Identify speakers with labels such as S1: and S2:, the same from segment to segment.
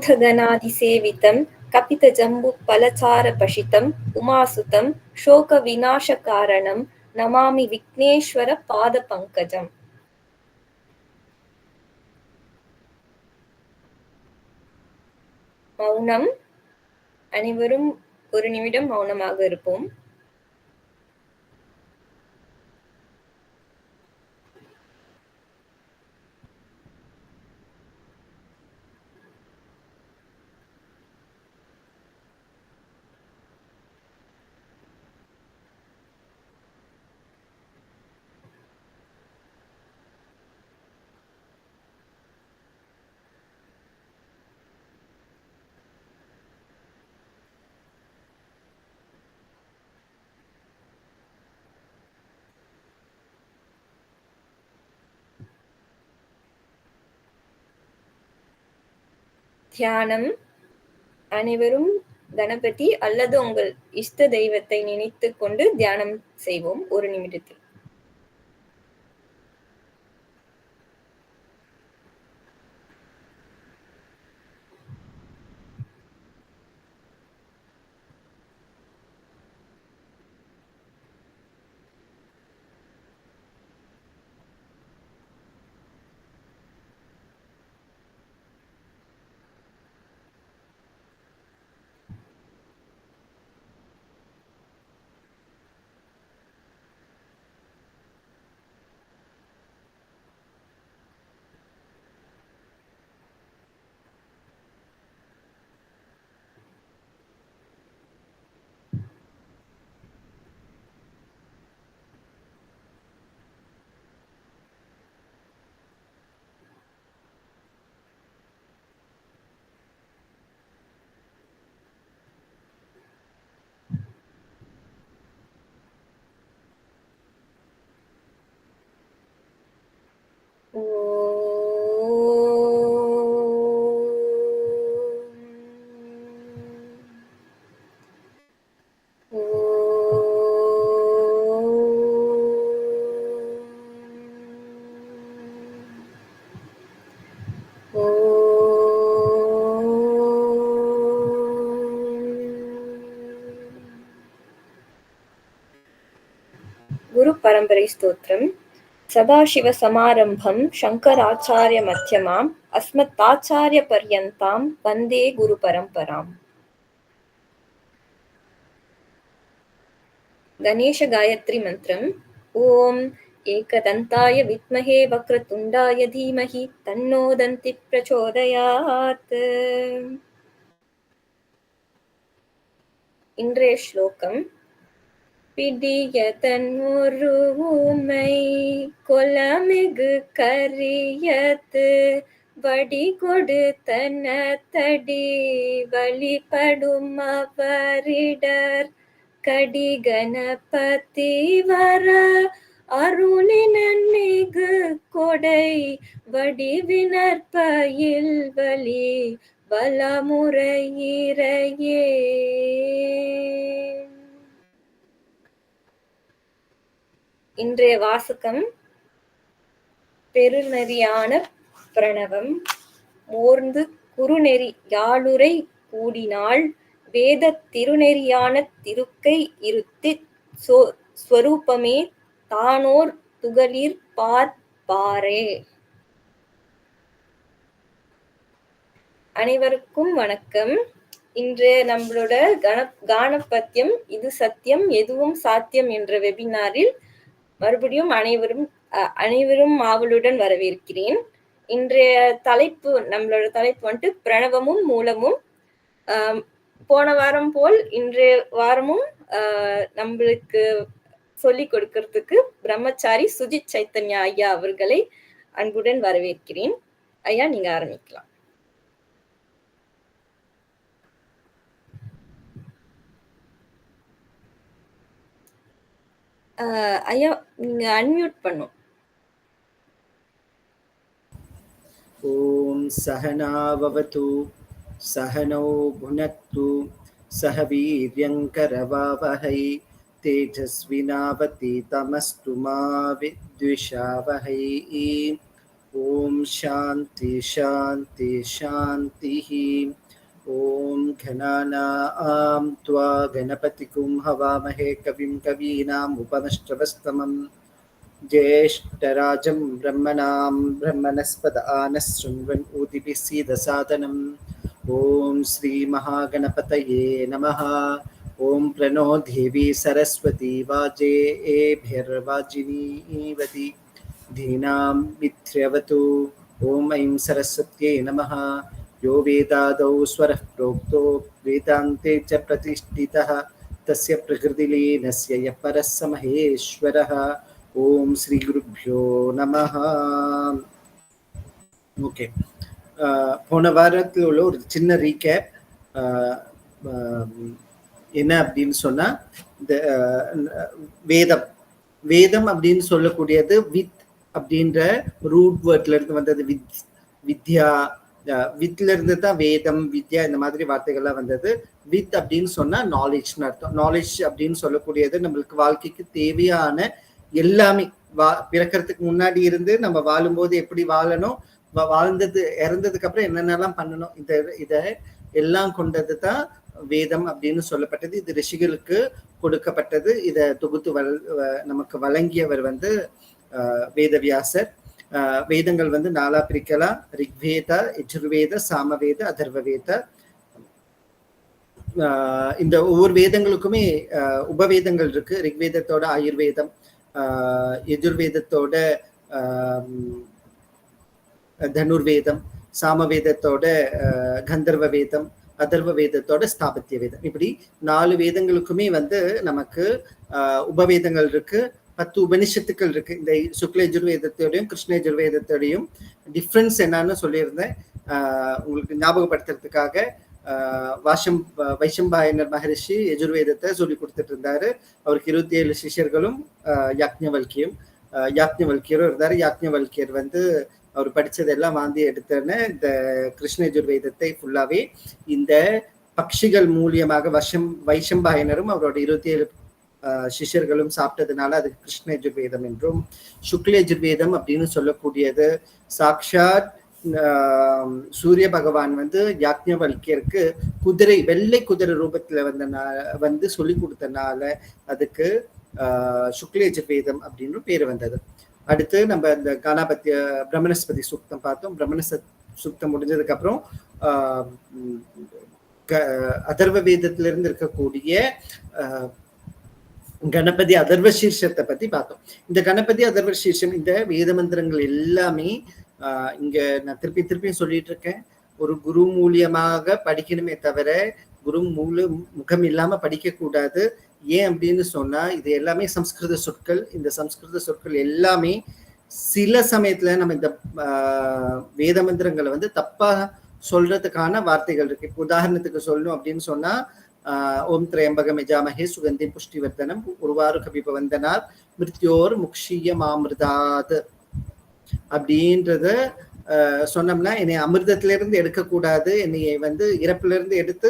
S1: भूतगणादिसेवितं कपितजम्बुफलचारुपशितम् उमासुतं शोकविनाशकारणं नमामि विघ्नेश्वरपादपङ्कजम्. மௌனம். அனைவரும் ஒரு நிமிடம் மௌனமாக இருப்போம். தியானம். அனைவரும் கணபதி அல்லது உங்கள் இஷ்ட தெய்வத்தை நினைத்துக் கொண்டு தியானம் செய்வோம் ஒரு நிமிடத்தில். குரு பரம்பரை ஸ்தோத்திரம். சதாசிவ சமாரம்பம் சங்கராச்சாரிய மத்தியமாம் அஸ்மத்தாச்சாரிய பர்யந்தாம் வந்தே குரு பரம்பராம். கணேஷ காயத்ரி மந்திரம். ஓம் ஏகதந்தாய வித்மஹே வக்ரதுண்டாய தீமஹி தன்னோ தந்தி பிரச்சோதயாத். இன்றைய ஸ்லோகம். பிடியதன் உருவுமை கொலமிகு கரியத்து வடி கொடுத்தன தடி வழிபடும் அவரிடர் கடி கணபதி வர அருளினன் மிகு கொடை வடிவினற்பயில் வலி வலமுறையிறையே. இன்றைய வாசகம். பெருநெறியான பிரணவம் மோர்ந்து குறுநெறி யாழுரை கூடினாள் வேத திருநெறியான திருக்கை இருத்திச் ஸ்வரூபமே தானோர் துகளிர் பார்ப்பாரே. அனைவருக்கும் வணக்கம். இன்று நம்மளோட கானபத்தியம் இது சத்தியம் எதுவும் சாத்தியம் என்ற வெபினாரில் மறுபடியும் அனைவரும் ஆவலுடன் வரவேற்கிறேன். இன்றைய தலைப்பு, நம்மளோட தலைப்பு வந்துட்டு பிரணவமும் மூலமும். போன வாரம் போல் இன்றைய வாரமும் நம்மளுக்கு சொல்லிக் கொடுக்கறதுக்கு பிரம்மச்சாரி சுஜித் சைத்தன்யா ஐயா அவர்களை அன்புடன் வரவேற்கிறேன். ஐயா, நீங்க ஆரம்பிக்கலாம். ஐயா, நீங்க அன்மியூட் பண்ணும்.
S2: ஓம் சகனாவவது சகனோ புனக்து சக வீர்யங்கரவாவஹை தேஜஸ்வினாவதீதமஸ்து மா வித்விஷாவஹை. ஓம் சாந்தி சாந்தி சாந்திஹி. ஓம் கணானாம் த்வா கணபதிகும் ஹவாமஹே கவிம் கவீனாம் உபமஸ்ரவஸ்தமம் ज्येष्ठराजं ब्रह्मणां ब्रह्मणस्पद आनशृण्वन् ऊदिभिः सीदसादनम् ॐ श्रीमहागणपतये नमः. ॐ प्रणो देवी सरस्वती वाजेभिर्वाजिनीवति धीनां मिथ्यवतु. ॐ ऐं सरस्वत्यै नमः. यो वेदादौ स्वरः प्रोक्तो वेदान्ते च प्रतिष्ठितः तस्य प्रकृतिलीनस्य यः परः स महेश्वरः. ஓம் ஸ்ரீ குருப்யோ நமஹ. ஓகே, போன வாரத்தில் உள்ள ஒரு சின்ன ரீகேப் என்ன அப்படின்னு சொன்னா, இந்த வேதம் வேதம் அப்படின்னு சொல்லக்கூடியது வித் அப்படின்ற ரூட் வேர்ட்ல இருந்து வந்தது. வித்யா, வித்ல இருந்து தான் வேதம் வித்யா இந்த மாதிரி வார்த்தைகள்லாம் வந்தது. வித் அப்படின்னு சொன்னா நாலேஜ்னு அர்த்தம். நாலேஜ் அப்படின்னு சொல்லக்கூடியது நம்மளுக்கு வாழ்க்கைக்கு தேவையான எல்லாமே, பிறக்கிறதுக்கு முன்னாடி இருந்து நம்ம வாழும்போது எப்படி வாழணும், வாழ்ந்தது இறந்ததுக்கு அப்புறம் என்னென்னலாம் பண்ணணும், இத எல்லாம் கொண்டது தான் வேதம் அப்படின்னு சொல்லப்பட்டது. இது ரிஷிகளுக்கு கொடுக்கப்பட்டது. இதை தொகுத்து நமக்கு வழங்கியவர் வந்து வேதவியாசர். வேதங்கள் வந்து 4 பிரிக்கலாம்: ரிக்வேத, யஜுர்வேத, சாமவேத, அதர்வவேத. இந்த ஒவ்வொரு வேதங்களுக்குமே உபவேதங்கள் இருக்கு. ரிக்வேதத்தோட ஆயுர்வேதம், யஜுர்வேதத்தோட தனுர்வேதம், சாமவேதத்தோட கந்தர்வ வேதம், அதர்வ வேதத்தோட ஸ்தாபத்திய வேதம். இப்படி 4 வேதங்களுக்குமே வந்து நமக்கு உபவேதங்கள் இருக்கு. 10 உபனிஷத்துக்கள் இருக்கு. இந்த சுக்ல யஜுர்வேதத்தோடையும் கிருஷ்ண யஜுர்வேதத்தோடையும் டிஃப்ரென்ஸ் என்னன்னு சொல்லியிருந்தேன். உங்களுக்கு ஞாபகப்படுத்துறதுக்காக வைஷம்பாயனர் மகரிஷி யஜுர்வேதத்தை சொல்லி கொடுத்துட்டு இருந்தாரு. அவருக்கு 27 சிஷ்யர்களும் யாக்ஞவல்கியரும் இருந்தாரு. யாக்ஞவல்கியர் வந்து அவர் படிச்சதெல்லாம் வாந்தி எடுத்தோன்னு இந்த கிருஷ்ண யஜுர்வேதத்தை ஃபுல்லாவே இந்த பக்ஷிகள் மூலியமாக வைஷம்பாயனரும் அவரோட 27 சிஷ்யர்களும் சாப்பிட்டதுனால அதுக்கு கிருஷ்ண யஜுர்வேதம் என்றும், சுக்ல யஜுர்வேதம் அப்படின்னு சொல்லக்கூடியது சாக்ஷாத் சூரிய பகவான் வந்து யாக்ஞவல்கியருக்கு குதிரை, வெள்ளை குதிரை ரூபத்துல வந்து சொல்லி கொடுத்தனால அதுக்கு சுக்ல யஜுர்வேதம் அப்படின்னு பேர் வந்தது. அடுத்து நம்ம இந்த கணபத்திய பிரம்மணஸ்பதி சூக்தம் பார்த்தோம். சூக்தம் முடிஞ்சதுக்கு அப்புறம் அதர்வ வேதத்துல இருந்து இருக்கக்கூடிய கணபதி அதர்வ சீர்ஷத்தை பத்தி பார்த்தோம். இந்த கணபதி அதர்வ சீர்ஷம், இந்த வேத மந்திரங்கள் எல்லாமே இங்க நான் திருப்பியும் சொல்லிட்டு இருக்கேன், ஒரு குரு மூலியமாக படிக்கணுமே தவிர குரு முகம் இல்லாம படிக்க கூடாது. ஏன் அப்படின்னு சொன்னா, இது எல்லாமே சம்ஸ்கிருத சொற்கள். இந்த சம்ஸ்கிருத சொற்கள் எல்லாமே சில சமயத்துல நம்ம இந்த வேத மந்திரங்களை வந்து தப்பா சொல்றதுக்கான வார்த்தைகள் இருக்கு. உதாரணத்துக்கு சொல்லணும் அப்படின்னு சொன்னா, ஓம் திரையம்பகம் யஜாமஹே சுகந்தி புஷ்டிவர்தனம் உருவாரு கபிபவந்தனார் மிருத்யோர் முக்ஷிய மாமிருதாத் அப்படின்றத சொன்னோம்னா, என்னை அமிர்தத்துல இருந்து எடுக்கக்கூடாது, என்னைய வந்து இறப்புல இருந்து எடுத்து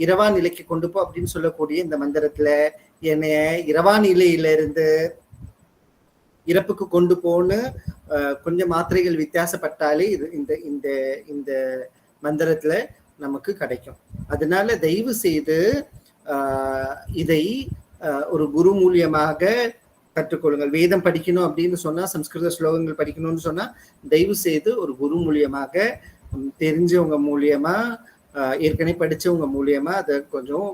S2: இரவா நிலைக்கு கொண்டு போ அப்படின்னு சொல்லக்கூடிய இந்த மந்திரத்துல என்னைய இரவா நிலையில இருந்து இறப்புக்கு கொண்டு போன்னு கொஞ்சம் மாத்திரைகள் வித்தியாசப்பட்டாலே இது இந்த இந்த இந்த மந்திரத்துல நமக்கு கிடைக்கும். அதனால தயவு செய்து இதை ஒரு குரு மூலியமாக கற்றுக்கொள்ளுங்கள். வேதம் படிக்கணும் அப்படின்னு சொன்னா, சம்ஸ்கிருத ஸ்லோகங்கள் படிக்கணும்னு சொன்னா, தயவு செய்து ஒரு குரு மூலியமாக, தெரிஞ்சவங்க மூலியமா, ஏற்கனவே படிச்சவங்க மூலியமா அதை கொஞ்சம்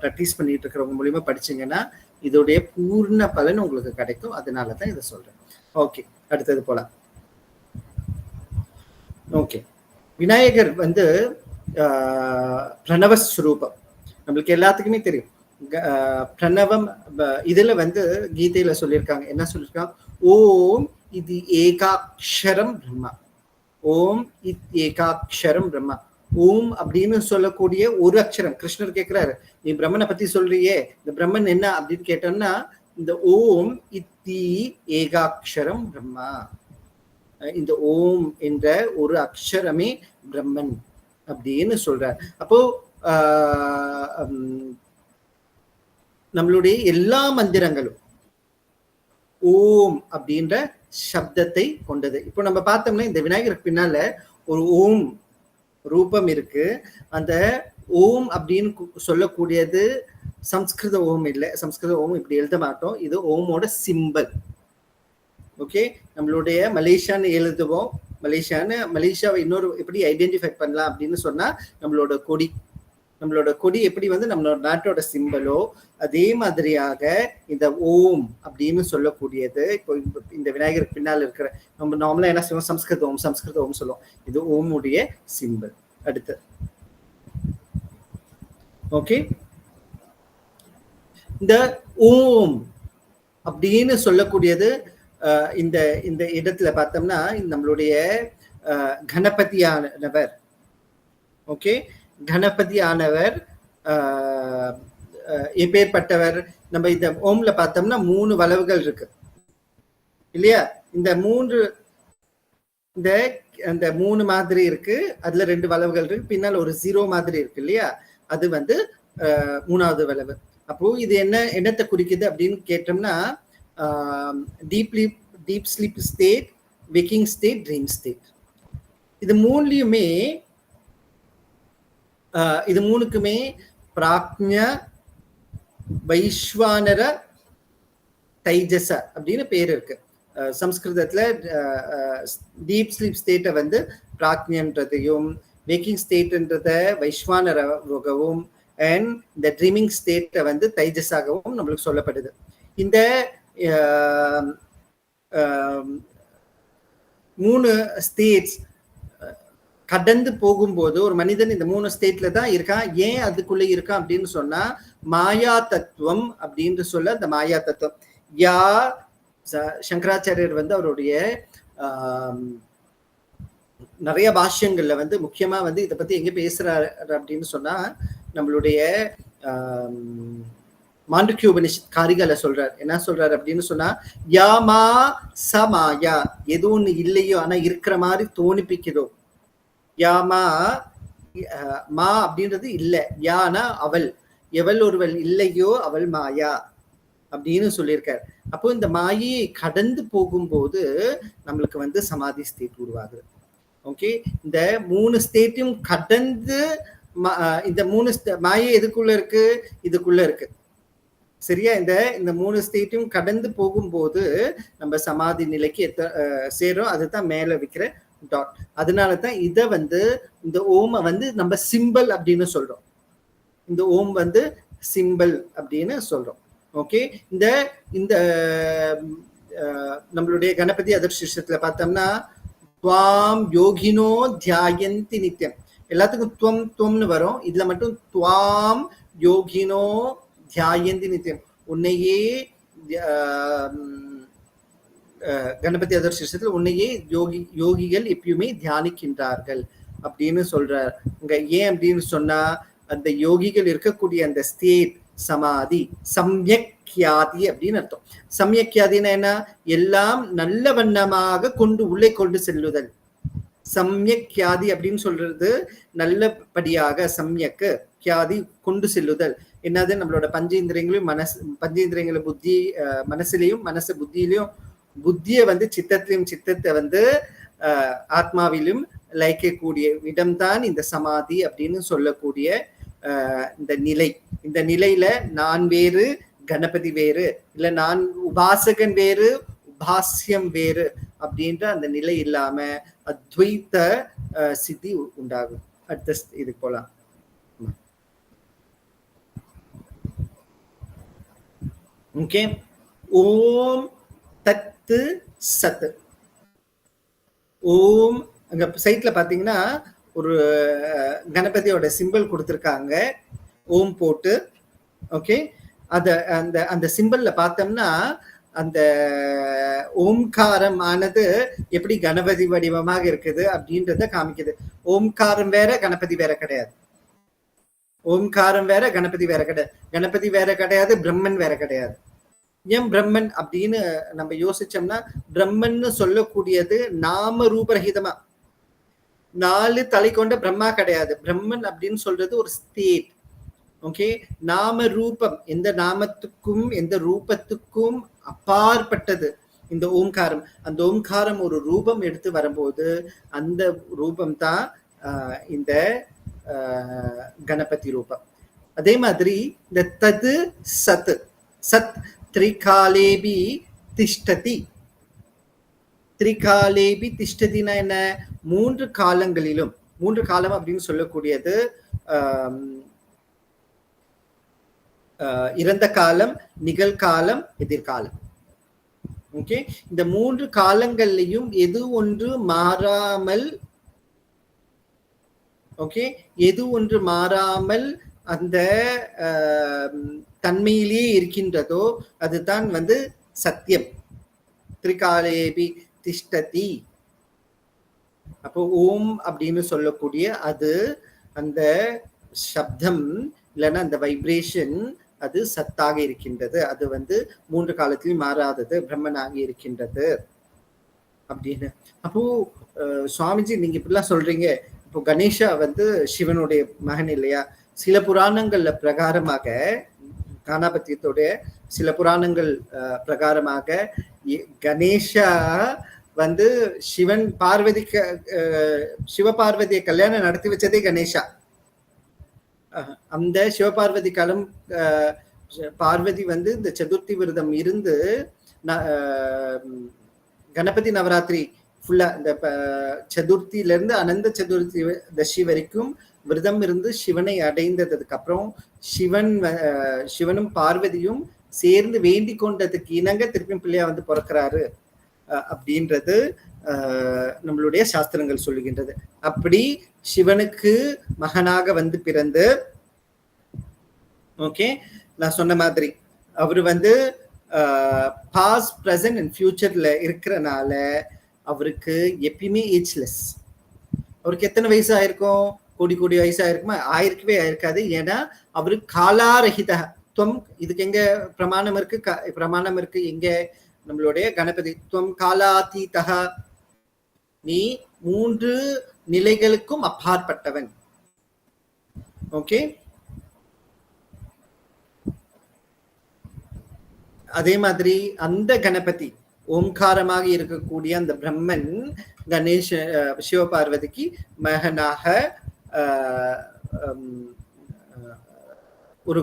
S2: ப்ராக்டிஸ் பண்ணிட்டு இருக்கிறவங்க மூலியமா படிச்சீங்கன்னா இதோடைய பூர்ண பலன் உங்களுக்கு கிடைக்கும். அதனாலதான் இதை சொல்றேன். ஓகே, அடுத்தது போலாம். ஓகே, விநாயகர் வந்து பிரணவஸ்வரூபம். நம்மளுக்கு எல்லாத்துக்குமே தெரியும். பிரணவம் இதுல வந்து கீதையில சொல்லியிருக்காங்க. என்ன சொல்லியிருக்காங்க? ஓம் இது ஏகாட்சரம் பிரம்மா. ஓம் இத் ஏகாட்சரம் பிரம்மா. ஓம் அப்படின்னு சொல்லக்கூடிய ஒரு அக்ஷரம். கிருஷ்ணர் கேட்கிறாரு, நீ பிரம்மனை பத்தி சொல்றியே, இந்த பிரம்மன் என்ன அப்படின்னு கேட்டோம்னா, இந்த ஓம் இத்தி ஏகாட்சரம் பிரம்மா, இந்த ஓம் என்ற ஒரு அக்ஷரமே பிரம்மன் அப்படின்னு சொல்றார். அப்போ நம்மளுடைய எல்லா மந்திரங்களும் ஓம் அப்படின்ற சப்தத்தை கொண்டது. இப்போ நம்ம பார்த்தோம்னா இந்த விநாயகருக்கு பின்னால ஒரு ஓம் ரூபம் இருக்கு. அந்த ஓம் அப்படின்னு சொல்லக்கூடியது சம்ஸ்கிருத ஓம் இல்லை. சம்ஸ்கிருத ஓம் இப்படி எழுத மாட்டோம். இது ஓமோட சிம்பல். ஓகே, நம்மளுடைய மலேசியான்னு எழுதுவோம். மலேசியாவை இன்னொரு எப்படி ஐடென்டிஃபை பண்ணலாம் அப்படின்னு சொன்னா நம்மளோட கொடி எப்படி வந்து நம்மளோட நாட்டோட சிம்பலோ அதே மாதிரியாக இந்த ஓம் அப்படின்னு சொல்லக்கூடியது இப்போ இந்த விநாயகருக்கு பின்னால் இருக்கிற நம்ம நார்மலா என்ன சொல்லுவோம், சம்ஸ்கிருத ஓம் சொல்லுவோம். இது ஓமுடைய சிம்பல். அடுத்து ஓகே, இந்த ஓம் அப்படின்னு சொல்லக்கூடியது இந்த இந்த இடத்துல பார்த்தோம்னா நம்மளுடைய கணபதியானவர். ஓகே, கணபதியானவர் எப்பேற்பட்டவர்? நம்ம இந்த ஓம்ல பார்த்தோம்னா 3 வளவுகள் இருக்கு இல்லையா? இந்த 3 மாதிரி இருக்கு. அதுல 2 வளவுகள் இருக்கு. பின்னால் ஒரு 0 மாதிரி இருக்கு இல்லையா? அது வந்து 3வது வளவு. அப்போ இது என்னத்தை குறிக்குது அப்படின்னு கேட்டோம்னா deep sleep state, waking state, dream state. இது மூணுக்குமே பிராக்ஞ வைஸ்வானர தைஜச அப்படின்னு பேர் இருக்கு. சம்ஸ்கிருதத்துல டீப் ஸ்லீப் ஸ்டேட்டை வந்து பிராக்ஞன்றதையும், வேக்கிங் ஸ்டேட்ன்றத வைஸ்வானரவும், அண்ட் இந்த ட்ரீமிங் ஸ்டேட்டை வந்து தைஜஸாகவும் நம்மளுக்கு சொல்லப்படுது. இந்த 3 ஸ்டேட்ஸ் கடந்து போகும்போது ஒரு மனிதன் இந்த 3 ஸ்டேட்ல தான் இருக்கான். ஏன் அதுக்குள்ள இருக்கான் அப்படின்னு சொன்னா மாயா தத்துவம் அப்படின்னு சொல்ல, அந்த மாயா தத்துவம் சங்கராச்சாரியர் வந்து அவருடைய நிறைய பாஷ்யங்கள்ல வந்து முக்கியமா வந்து இதை பத்தி எங்க பேசுறாரு அப்படின்னு சொன்னா நம்மளுடைய மாண்டூக்கிய உபனிஷத் காரிகால சொல்றார். என்ன சொல்றாரு அப்படின்னு சொன்னா யாமா சமாயா, எது ஒண்ணு இல்லையோ ஆனா இருக்கிற மாதிரி தோணிப்பிக்குதோ, யாமா மா அப்படின்றது இல்ல, யானா அவள், எவள் ஒருவள் இல்லையோ அவள் மாயா அப்படின்னு சொல்லியிருக்காரு. அப்போ இந்த மாயை கடந்து போகும்போது நம்மளுக்கு வந்து சமாதி ஸ்டேட் உருவாகுது. ஓகே, இந்த 3 ஸ்டேட்டையும் கடந்து இந்த 3 மாயை எதுக்குள்ள இருக்கு? இதுக்குள்ள இருக்கு. சரியா? இந்த 3 ஸ்டேட்டையும் கடந்து போகும்போது நம்ம சமாதி நிலைக்கு சேரும். அதுதான் மேல வைக்கிற டாட். அதனாலதான் இத வந்து இந்த ஓம வந்து நம்ம சிம்பல் அப்படின்னு சொல்றோம். இந்த ஓம் வந்து சிம்பல் அப்படின்னு சொல்றோம். ஓகே, இந்த நம்மளுடைய கணபதி அதர்ஷத்துல பார்த்தோம்னா துவாம் யோகினோ தியாயந்தி நித்தியம். எல்லாத்துக்கும் துவம்னு வரும். இதுல மட்டும் துவாம் யோகினோ தியாயந்தி நித்தியம், உன்னையே கணபதி அதர்ஷத்துல உன்னையே யோகிகள் எப்பயுமே தியானிக்கின்றார்கள் அப்படின்னு சொல்றார். ஏன் அப்படின்னு சொன்னா அந்த யோகிகள் இருக்கக்கூடிய அந்த ஸ்டேட் சமாதி சம்யக்யாதி அப்படின்னு அர்த்தம். சம்யக்யாதினா என்ன? எல்லாம் நல்ல வண்ணமாக உள்ளே கொண்டு செல்லுதல். சம்யக்யாதி அப்படின்னு சொல்றது நல்லபடியாக, சம்யக்கு கியாதி கொண்டு செல்லுதல். என்னது? நம்மளோட பஞ்சேந்திரியங்களையும் பஞ்சேந்திரியங்களை புத்தி மனசுலையும் புத்தியிலையும், புத்திய வந்து சித்தத்திலையும் சித்தத்தை வந்து ஆத்மாவிலும் லயிக்கக்கூடிய இடம்தான் இந்த சமாதி அப்படின்னு சொல்லக்கூடிய இந்த நிலை. இந்த நிலையில நான் வேறு, கணபதி வேறு, இல்ல நான் உபாசகன் வேறு, உபாசியம் வேறு அப்படின்ற அந்த நிலை இல்லாம அத்வைத்த சித்தி உண்டாகும். அடுத்த இது போலாம். ஓகே, ஓம் தத்து சத். ஓம் அங்க சைட்ல பாத்தீங்கன்னா ஒரு கணபதியோட சிம்பிள் கொடுத்துருக்காங்க, ஓம் போட்டு. ஓகே, அந்த சிம்பிள்ல பார்த்தோம்னா அந்த ஓம்காரம் ஆனது எப்படி கணபதி வடிவமாக இருக்குது அப்படின்றத காமிக்குது. ஓம்காரம் வேற, கணபதி வேற கிடையாது. ஓம்காரம் வேற, கணபதி வேற கிடையாது. கணபதி வேற கிடையாது, பிரம்மன் வேற கிடையாது. ஏன் பிரம்மன் அப்படின்னு நம்ம யோசிச்சோம்னா, பிரம்மன் சொல்லக்கூடியது நாம ரூபரகிதமா 4 தலை கொண்ட பிரம்மா கிடையாது. பிரம்மன் அப்படின்னு சொல்றது ஒரு ஸ்டேட். ஓகே, நாம ரூபம், எந்த நாமத்துக்கும் எந்த ரூபத்துக்கும் அப்பாற்பட்டது இந்த ஓம்காரம். அந்த ஓம்காரம் ஒரு ரூபம் எடுத்து வரும்போது அந்த ரூபம் தான் இந்த கணபதி ரூபம். அதே மாதிரி இந்த தது சத், சத் திரிகாலேபி திஷ்டதி. திரிகாலேபி திஷ்டதினா என்ன? 3 காலங்களிலும், 3 காலம் அப்படின்னு சொல்லக்கூடியது இறந்த காலம், நிகழ்காலம், எதிர்காலம். ஓகே, இந்த 3 காலங்கள்லையும் எது ஒன்று மாறாமல், ஓகே, எது ஒன்று மாறாமல் அந்த தன்மையிலேயே இருக்கின்றதோ அதுதான் சத்தியம். திரிகாலேபி திஷ்டதி. அப்போ ஓம் அப்படின்னு சொல்லக்கூடிய அது அந்த சப்தம் இல்லைன்னா அந்த வைப்ரேஷன் அது சத்தாக இருக்கின்றது. அது 3 காலத்திலும் மாறாதது, பிரம்மனாக இருக்கின்றது அப்படின்னு. அப்போ சுவாமிஜி நீங்க இப்படிலாம் சொல்றீங்க, இப்போ கணேஷா சிவனுடைய மகன் இல்லையா? சில புராணங்கள்ல பிரகாரமாக, கானாபத்தியத்தோடைய சில புராணங்கள் பிரகாரமாக கணேஷா சிவன் பார்வதிக்கு சிவபார்வதியை கல்யாணம் நடத்தி வச்சதே கணேஷா. அந்த சிவபார்வதி காலம் பார்வதி இந்த சதுர்த்தி விரதம் இருந்து கணபதி நவராத்திரி ஃபுல்லா இந்த சதுர்த்தியில இருந்து அனந்த சதுர்த்தி தசி வரைக்கும் விரதம் இருந்து சிவனை அடைந்ததுக்கு அப்புறம் சிவனும் பார்வதியும் சேர்ந்து வேண்டி கொண்டதுக்கு இணங்க திருப்பி பிள்ளையா பிறக்கிறாரு அப்படின்றது நம்மளுடைய சாஸ்திரங்கள் சொல்லுகின்றது. அப்படி சிவனுக்கு மகனாக பிறந்து, ஓகே, நான் சொன்ன மாதிரி அவரு பாஸ்ட், பிரசன்ட் அண்ட் ஃபியூச்சர்ல இருக்கிறனால அவருக்கு எப்பயுமே ஏஜ்லெஸ். அவருக்கு எத்தனை வயசு ஆயிருக்கும்? கோடி கோடி வயசு ஆயிருக்குமா? ஆயிருக்கவே ஆயிருக்காது. ஏன்னா அவரு காலாரஹித துவம். இதுக்கு எங்க பிரமாணம் இருக்கு? பிரமாணம் இருக்கு எங்க? நம்மளுடைய கணபதி துவம் காலாதீதஹ, நீ 3 நிலைகளுக்கும் அப்பாற்பட்டவன். ஓகே, அதே மாதிரி அந்த கணபதி ஓம்காரமாக இருக்கக்கூடிய அந்த பிரம்மன் கணேஷ சிவபார்வதிக்கு மகனாக ஒரு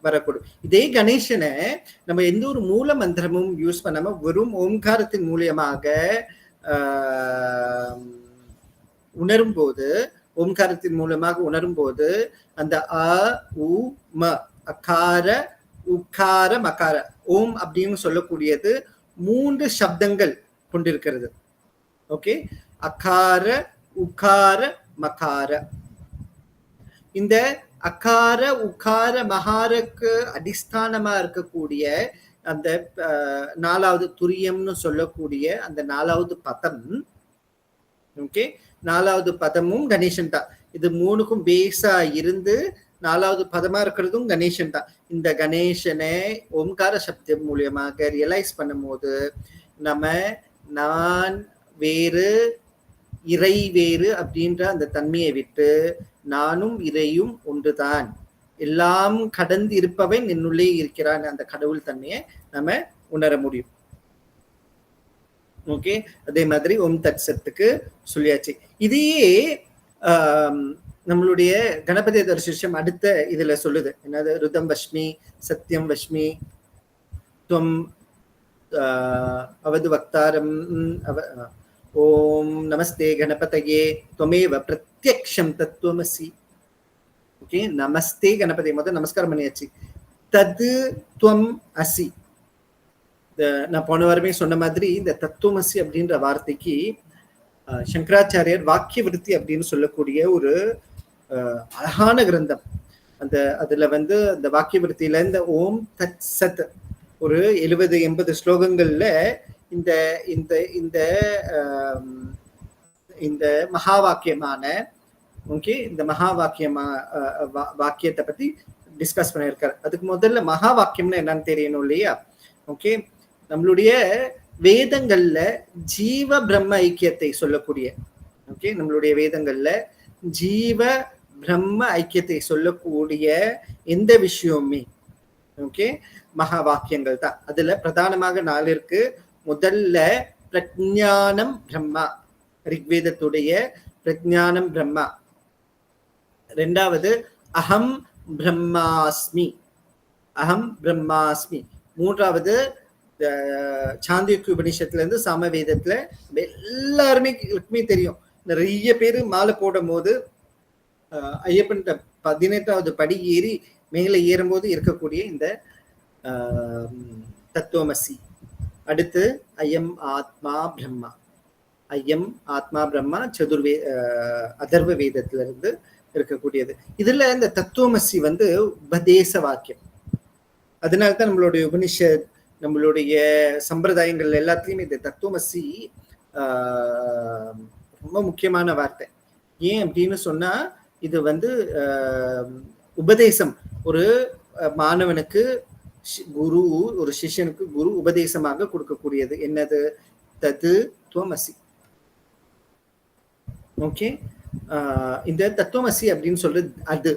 S2: வரக்கூடும். இதே கணேசனை நம்ம எந்த ஒரு மூல மந்திரமும் யூஸ் பண்ணாம வெறும் ஓம்காரத்தின் மூலியமாக உணரும் போது, ஓம்காரத்தின் மூலமாக உணரும் போது அந்த அ உ ம, அகார உக்கார மகார, ஓம் அப்படின்னு சொல்லக்கூடியது 3 சப்தங்கள் கொண்டிருக்கிறது. ஓகே, அகார உக்கார மகார. இந்த அகார உக்கார மகாருக்கு அடிஸ்தானமா இருக்கக்கூடிய அந்த 4வது துரியம்னு சொல்லக்கூடிய அந்த 4வது பதம், ஓகே, 4வது பதமும் கணேசன் தான். இது 3க்கும் பேஸா இருந்து 4வது பதமா இருக்கிறதும் கணேசன் தான். இந்த கணேசனை ஓம்கார சப்தம் மூலியமாக ரியலைஸ் பண்ணும் போது நம்ம நான் வேறு இறை வேறு அப்படின்ற அந்த தன்மையை விட்டு நானும் இறையும் ஒன்றுதான், எல்லாம் கடந்து இருப்பவன் என்னுள்ளே இருக்கிறான், அந்த கடவுள் தன்மையை நம்ம உணர முடியும். ஓகே, அதே மாதிரி ஓம் தத் சத்துக்கு சொல்லியாச்சு. இதையே நம்மளுடைய கணபதி தரிசிஷம் அடுத்த இதுல சொல்லுது. என்னது? ருதம் வஷ்மி சத்தியம் வஷ்மி துவம் அவது வக்தாரம் ஓம் நமஸ்தே கணபதையே துவமேவ பிரத்யக்ஷம் தத்துவமசி. ஓகே, நமஸ்தே கணபதி முதல் நமஸ்காரம் பண்ணியாச்சு. தது துவம் அசி. நான் போன வாரமே சொன்ன மாதிரி இந்த தத்துவமசி அப்படின்ற வார்த்தைக்கு சங்கராச்சாரியர் வாக்கிய விருத்தி அப்படின்னு சொல்லக்கூடிய ஒரு அழகான கிரந்தம். அதுல அந்த வாக்கிய விருத்தியில இந்த ஓம் தத் சத் ஒரு 70-80 ஸ்லோகங்கள்ல இந்த இந்த இந்த இந்த மகா வாக்கியமான, ஓகே, இந்த மகா வாக்கியத்தை பத்தி டிஸ்கஸ் பண்ணியிருக்காரு. அதுக்கு முதல்ல மகா வாக்கியம்னா என்னன்னு தெரியணும் இல்லையா? ஓகே, நம்மளுடைய வேதங்கள்ல ஜீவ பிரம்ம ஐக்கியத்தை சொல்லக்கூடிய, ஓகே, நம்மளுடைய வேதங்கள்ல ஜீவ பிரம்ம ஐக்கியத்தை சொல்லக்கூடிய எந்த விஷயமுமே ஓகே மகா வாக்கியங்கள் தான். அதுல பிரதானமாக 4 இருக்கு. முதல்ல பிரஜானம் பிரம்மா, ரிக்வேதத்துடைய பிரஜானம் பிரம்மா. ரெண்டாவது அகம் பிரம்மாஸ்மி, அகம் பிரம்மாஸ்மி. மூன்றாவது சாந்தியோக்கிய உபநிஷத்துல இருந்து சாமவேதத்துல எல்லாருமே தெரியும். நிறைய பேரு மாலை போடும் போது ஐயப்பன் 18வது படி ஏறி மேலே ஏறும்போது இருக்கக்கூடிய இந்த தத்துவமசி. அடுத்து ஐயம் ஆத்மா பிரம்மா, ஐயம் ஆத்மா பிரம்மா அதர்வ வேதத்துல இருந்து இருக்கக்கூடியது. இதுல இந்த தத்துவமசி உபதேச வாக்கியம். அதனால்தான் நம்மளுடைய உபனிஷத், நம்மளுடைய சம்பிரதாயங்கள் எல்லாத்துலயுமே இந்த தத்துவமசி ரொம்ப முக்கியமான வார்த்தை. ஏன் அப்படின்னு சொன்னா இது உபதேசம். ஒரு மாணவனுக்கு குரு, ஒரு சிஷ்யனுக்கு குரு உபதேசமாக கொடுக்கக்கூடியது. என்னது? தது துவமசி. ஓகே, இந்த தத்துவமசி அப்படின்னு சொல்றது அது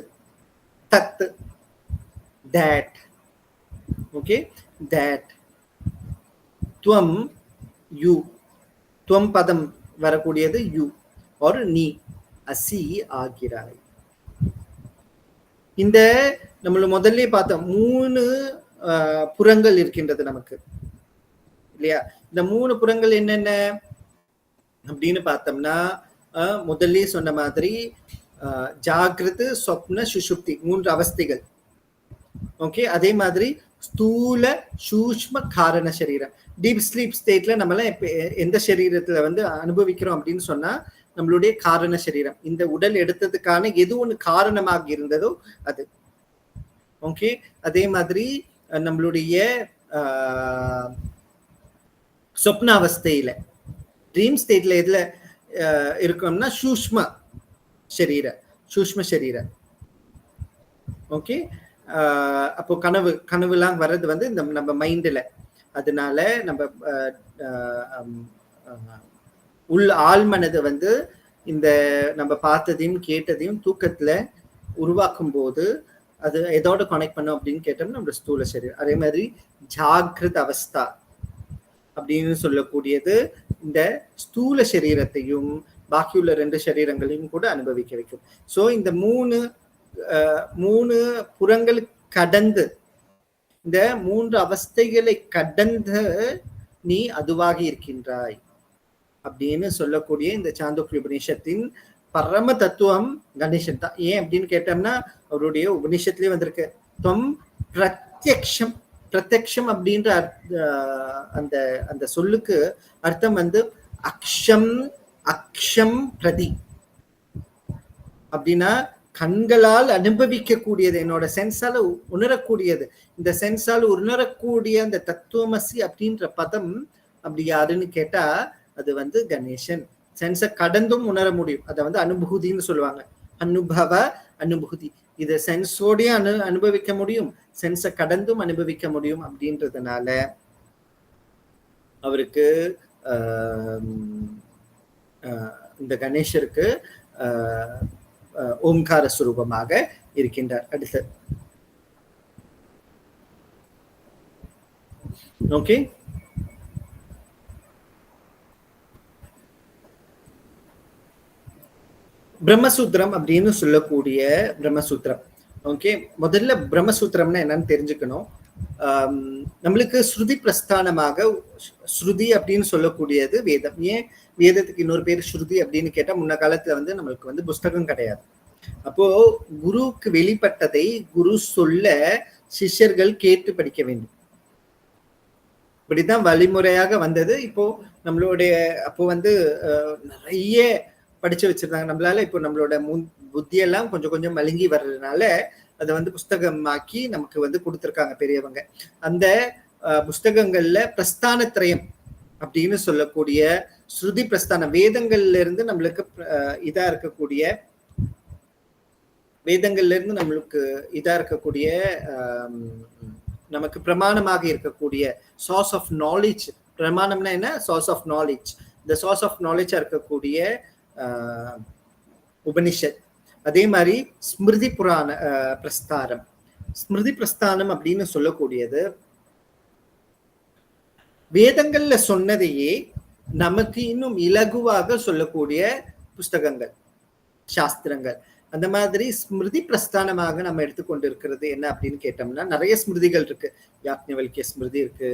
S2: தத், that. Okay, that. துவம் யூ, துவம் பதம் வரக்கூடியது யூ ஒரு நீ, அசி ஆகிறாய். இந்த நம்மள முதல்ல பார்த்த 3 புறங்கள் இருக்கின்றது நமக்கு இல்லையா? இந்த 3 புறங்கள் என்னென்ன அப்படின்னு பார்த்தோம்னா, முதல்ல சொன்ன மாதிரி ஜாகிரத, சொப்ன, சுஷுப்தி 3 அவஸ்தைகள். ஓகே, அதே மாதிரி ஸ்தூல, சூஷ்ம, காரண சரீரம். டீப் ஸ்லீப் ஸ்டேட்ல நம்மள எந்த சரீரத்துல அனுபவிக்கிறோம் அப்படின்னு சொன்னா நம்மளுடைய காரண சரீரம். இந்த உடல் எடுத்ததுக்கான எது ஒண்ணு காரணமாக இருந்ததோ அது. ஓகே, அதே மாதிரி நம்மளுடைய சொப்ன அவஸ்தையில, ட்ரீம் ஸ்டேட்ல எதுல இருக்கோம்னா சூஷ்ம சரீர. ஓகே, அப்போ கனவுலாம் வர்றது இந்த நம்ம மைண்ட்ல. அதனால நம்ம உள் ஆழ்மனது இந்த நம்ம பார்த்ததையும் கேட்டதையும் தூக்கத்துல உருவாக்கும் போது அது எதோட கனெக்ட் பண்ணும் அப்படின்னு கேட்டோம்னா நம்ம ஸ்தூல சரீரம். அதே மாதிரி ஜாகிரத அவஸ்தா அப்படின்னு சொல்லக்கூடியது இந்த ஸ்தூல சரீரத்தையும் பாக்கியுள்ள 2 சரீரங்களையும் கூட அனுபவிக்க வைக்கும். சோ இந்த 3 புறங்களுக்கு கடந்து, இந்த 3 அவஸ்தைகளை கடந்து நீ அதுவாகி இருக்கின்றாய் அப்படின்னு சொல்லக்கூடிய இந்த சாந்தோக்கிய உபநிஷத்தின் பரம தத்துவம் கணேசன் தான். ஏன் அப்படின்னு கேட்டோம்னா அவருடைய உபநிஷத்துலயே வந்திருக்கு. துவம் பிரத்யக்ஷம். பிரத்யக்ஷம் அப்படின்ற அந்த சொல்லுக்கு அர்த்தம் அக்ஷம், அக்ஷம் பிரதி அப்படின்னா கண்களால் அனுபவிக்க கூடியது, என்னோட சென்ஸால உணரக்கூடியது. இந்த சென்ஸால் உணரக்கூடிய அந்த தத்துவமசி அப்படின்ற பதம் அப்படி யாருன்னு கேட்டா அது கணேசன். சென்ஸை கடந்தும் உணர முடியும். அதை அனுபூதின்னு சொல்லுவாங்க. அனுபவ, அனுபூதி. இதை சென்ஸோடய அனுபவிக்க முடியும், சென்ஸை கடந்தும் அனுபவிக்க முடியும். அப்படின்றதுனால அவருக்கு இந்த கணேசருக்கு ஓம்கார சுரூபமாக இருக்கின்றார். அடுத்து ஓகே, பிரம்மசூத்திரம் அப்படின்னு சொல்லக்கூடிய பிரம்மசூத்திரம். ஓகே, முதல்ல பிரம்மசூத்திரம்னா என்னன்னு தெரிஞ்சுக்கணும். நம்மளுக்கு ஸ்ருதி பிரஸ்தானமாக, ஸ்ருதி அப்படின்னு சொல்லக்கூடியது வேதம். ஏன் வேதத்துக்கு இன்னொரு பேர் ஸ்ருதி அப்படின்னு கேட்டா, முன்ன காலத்துல நம்மளுக்கு புஸ்தகம் கிடையாது. அப்போ குருவுக்கு வெளிப்பட்டதை குரு சொல்ல சிஷ்யர்கள் கேட்டு படிக்க வேண்டும். இப்படிதான் வழிமுறையாக வந்தது. இப்போ நம்மளுடைய அப்போ நிறைய படிச்சு வச்சிருந்தாங்க. நம்மளால இப்போ நம்மளோட புத்தியெல்லாம் கொஞ்சம் கொஞ்சம் மழுங்கி வர்றதுனால அதை புஸ்தகமாக்கி நமக்கு கொடுத்துருக்காங்க பெரியவங்க. அந்த புஸ்தகங்கள்ல பிரஸ்தானத்திரயம் அப்படின்னு சொல்லக்கூடிய ஸ்ருதி பிரஸ்தானம், வேதங்கள்ல இருந்து நம்மளுக்கு இதா இருக்கக்கூடிய, வேதங்கள்ல இருந்து நம்மளுக்கு இதா இருக்கக்கூடிய, நமக்கு பிரமாணமாக இருக்கக்கூடிய சோர்ஸ் ஆஃப் நாலேஜ். பிரமாணம்னா என்ன? Source of knowledge. இந்த சோர்ஸ் ஆஃப் நாலேஜா இருக்கக்கூடிய உபனிஷத், அதே மாதிரி ஸ்மிருதி புராண பிரஸ்தானம். ஸ்மிருதி பிரஸ்தானம் அப்படின்னு சொல்லக்கூடியது வேதங்கள்ல சொன்னதையே நமக்கு இன்னும் இலகுவாக சொல்லக்கூடிய புஸ்தகங்கள், சாஸ்திரங்கள். அந்த மாதிரி ஸ்மிருதி பிரஸ்தானமாக நம்ம எடுத்துக்கொண்டு இருக்கிறது என்ன அப்படின்னு கேட்டோம்னா, நிறைய ஸ்மிருதிகள் இருக்கு. யாக்ஞவல்கிய ஸ்மிருதி இருக்கு,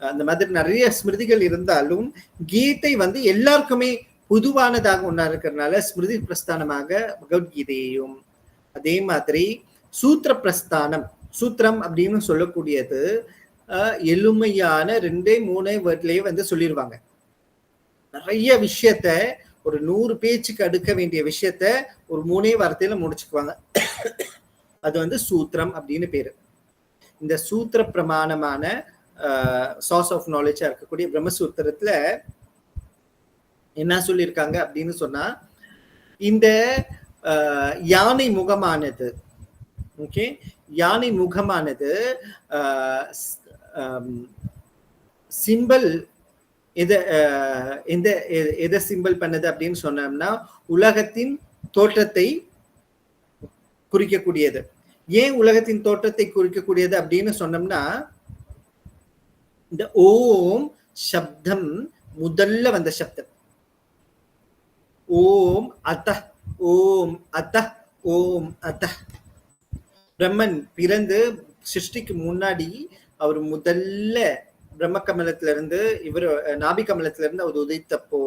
S2: அந்த மாதிரி நிறைய ஸ்மிருதிகள் இருந்தாலும் கீதை வந்து எல்லாருக்குமே பொதுவானதாக ஒன்றா இருக்கிறதுனால ஸ்மிருதி பிரஸ்தானமாக பகவத்கீதையையும், அதே மாதிரி சூத்திர பிரஸ்தானம், சூத்திரம் அப்படின்னு சொல்லக்கூடியது எளிமையான 2-3 வேர்ட்லயே வந்து சொல்லிடுவாங்க. நிறைய விஷயத்த ஒரு 100 பேஜுக்கு அடுக்க வேண்டிய விஷயத்த ஒரு 3 வார்த்தையில முடிச்சுக்குவாங்க. அது வந்து சூத்திரம் அப்படின்னு பேரு. இந்த சூத்திர பிரமாணமான சோர்ஸ் ஆஃப் நாலேஜா இருக்கக்கூடிய பிரம்மசூத்திரத்துல என்ன சொல்லியிருக்காங்க அப்படின்னு சொன்னா, இந்த யானை முகமானது, ஓகே, யானை முகமானது சிம்பிள் எதை சிம்பிள் பண்ணது அப்படின்னு சொன்னோம்னா, உலகத்தின் தோற்றத்தை குறிக்கக்கூடியது. ஏன் உலகத்தின் தோற்றத்தை குறிக்கக்கூடியது அப்படின்னு சொன்னோம்னா, இந்த ஓம் சப்தம் முதல்ல வந்த சப்தம் ஓம் அத, ஓம் அத, ஓம் அத. பிரம்மன் பிறந்து சிருஷ்டிக்கு முன்னாடி அவர் முதல்ல பிரம்ம கமலத்துல இருந்து, இவர் நாபி கமலத்துல இருந்து அவர் உதைத்தப்போ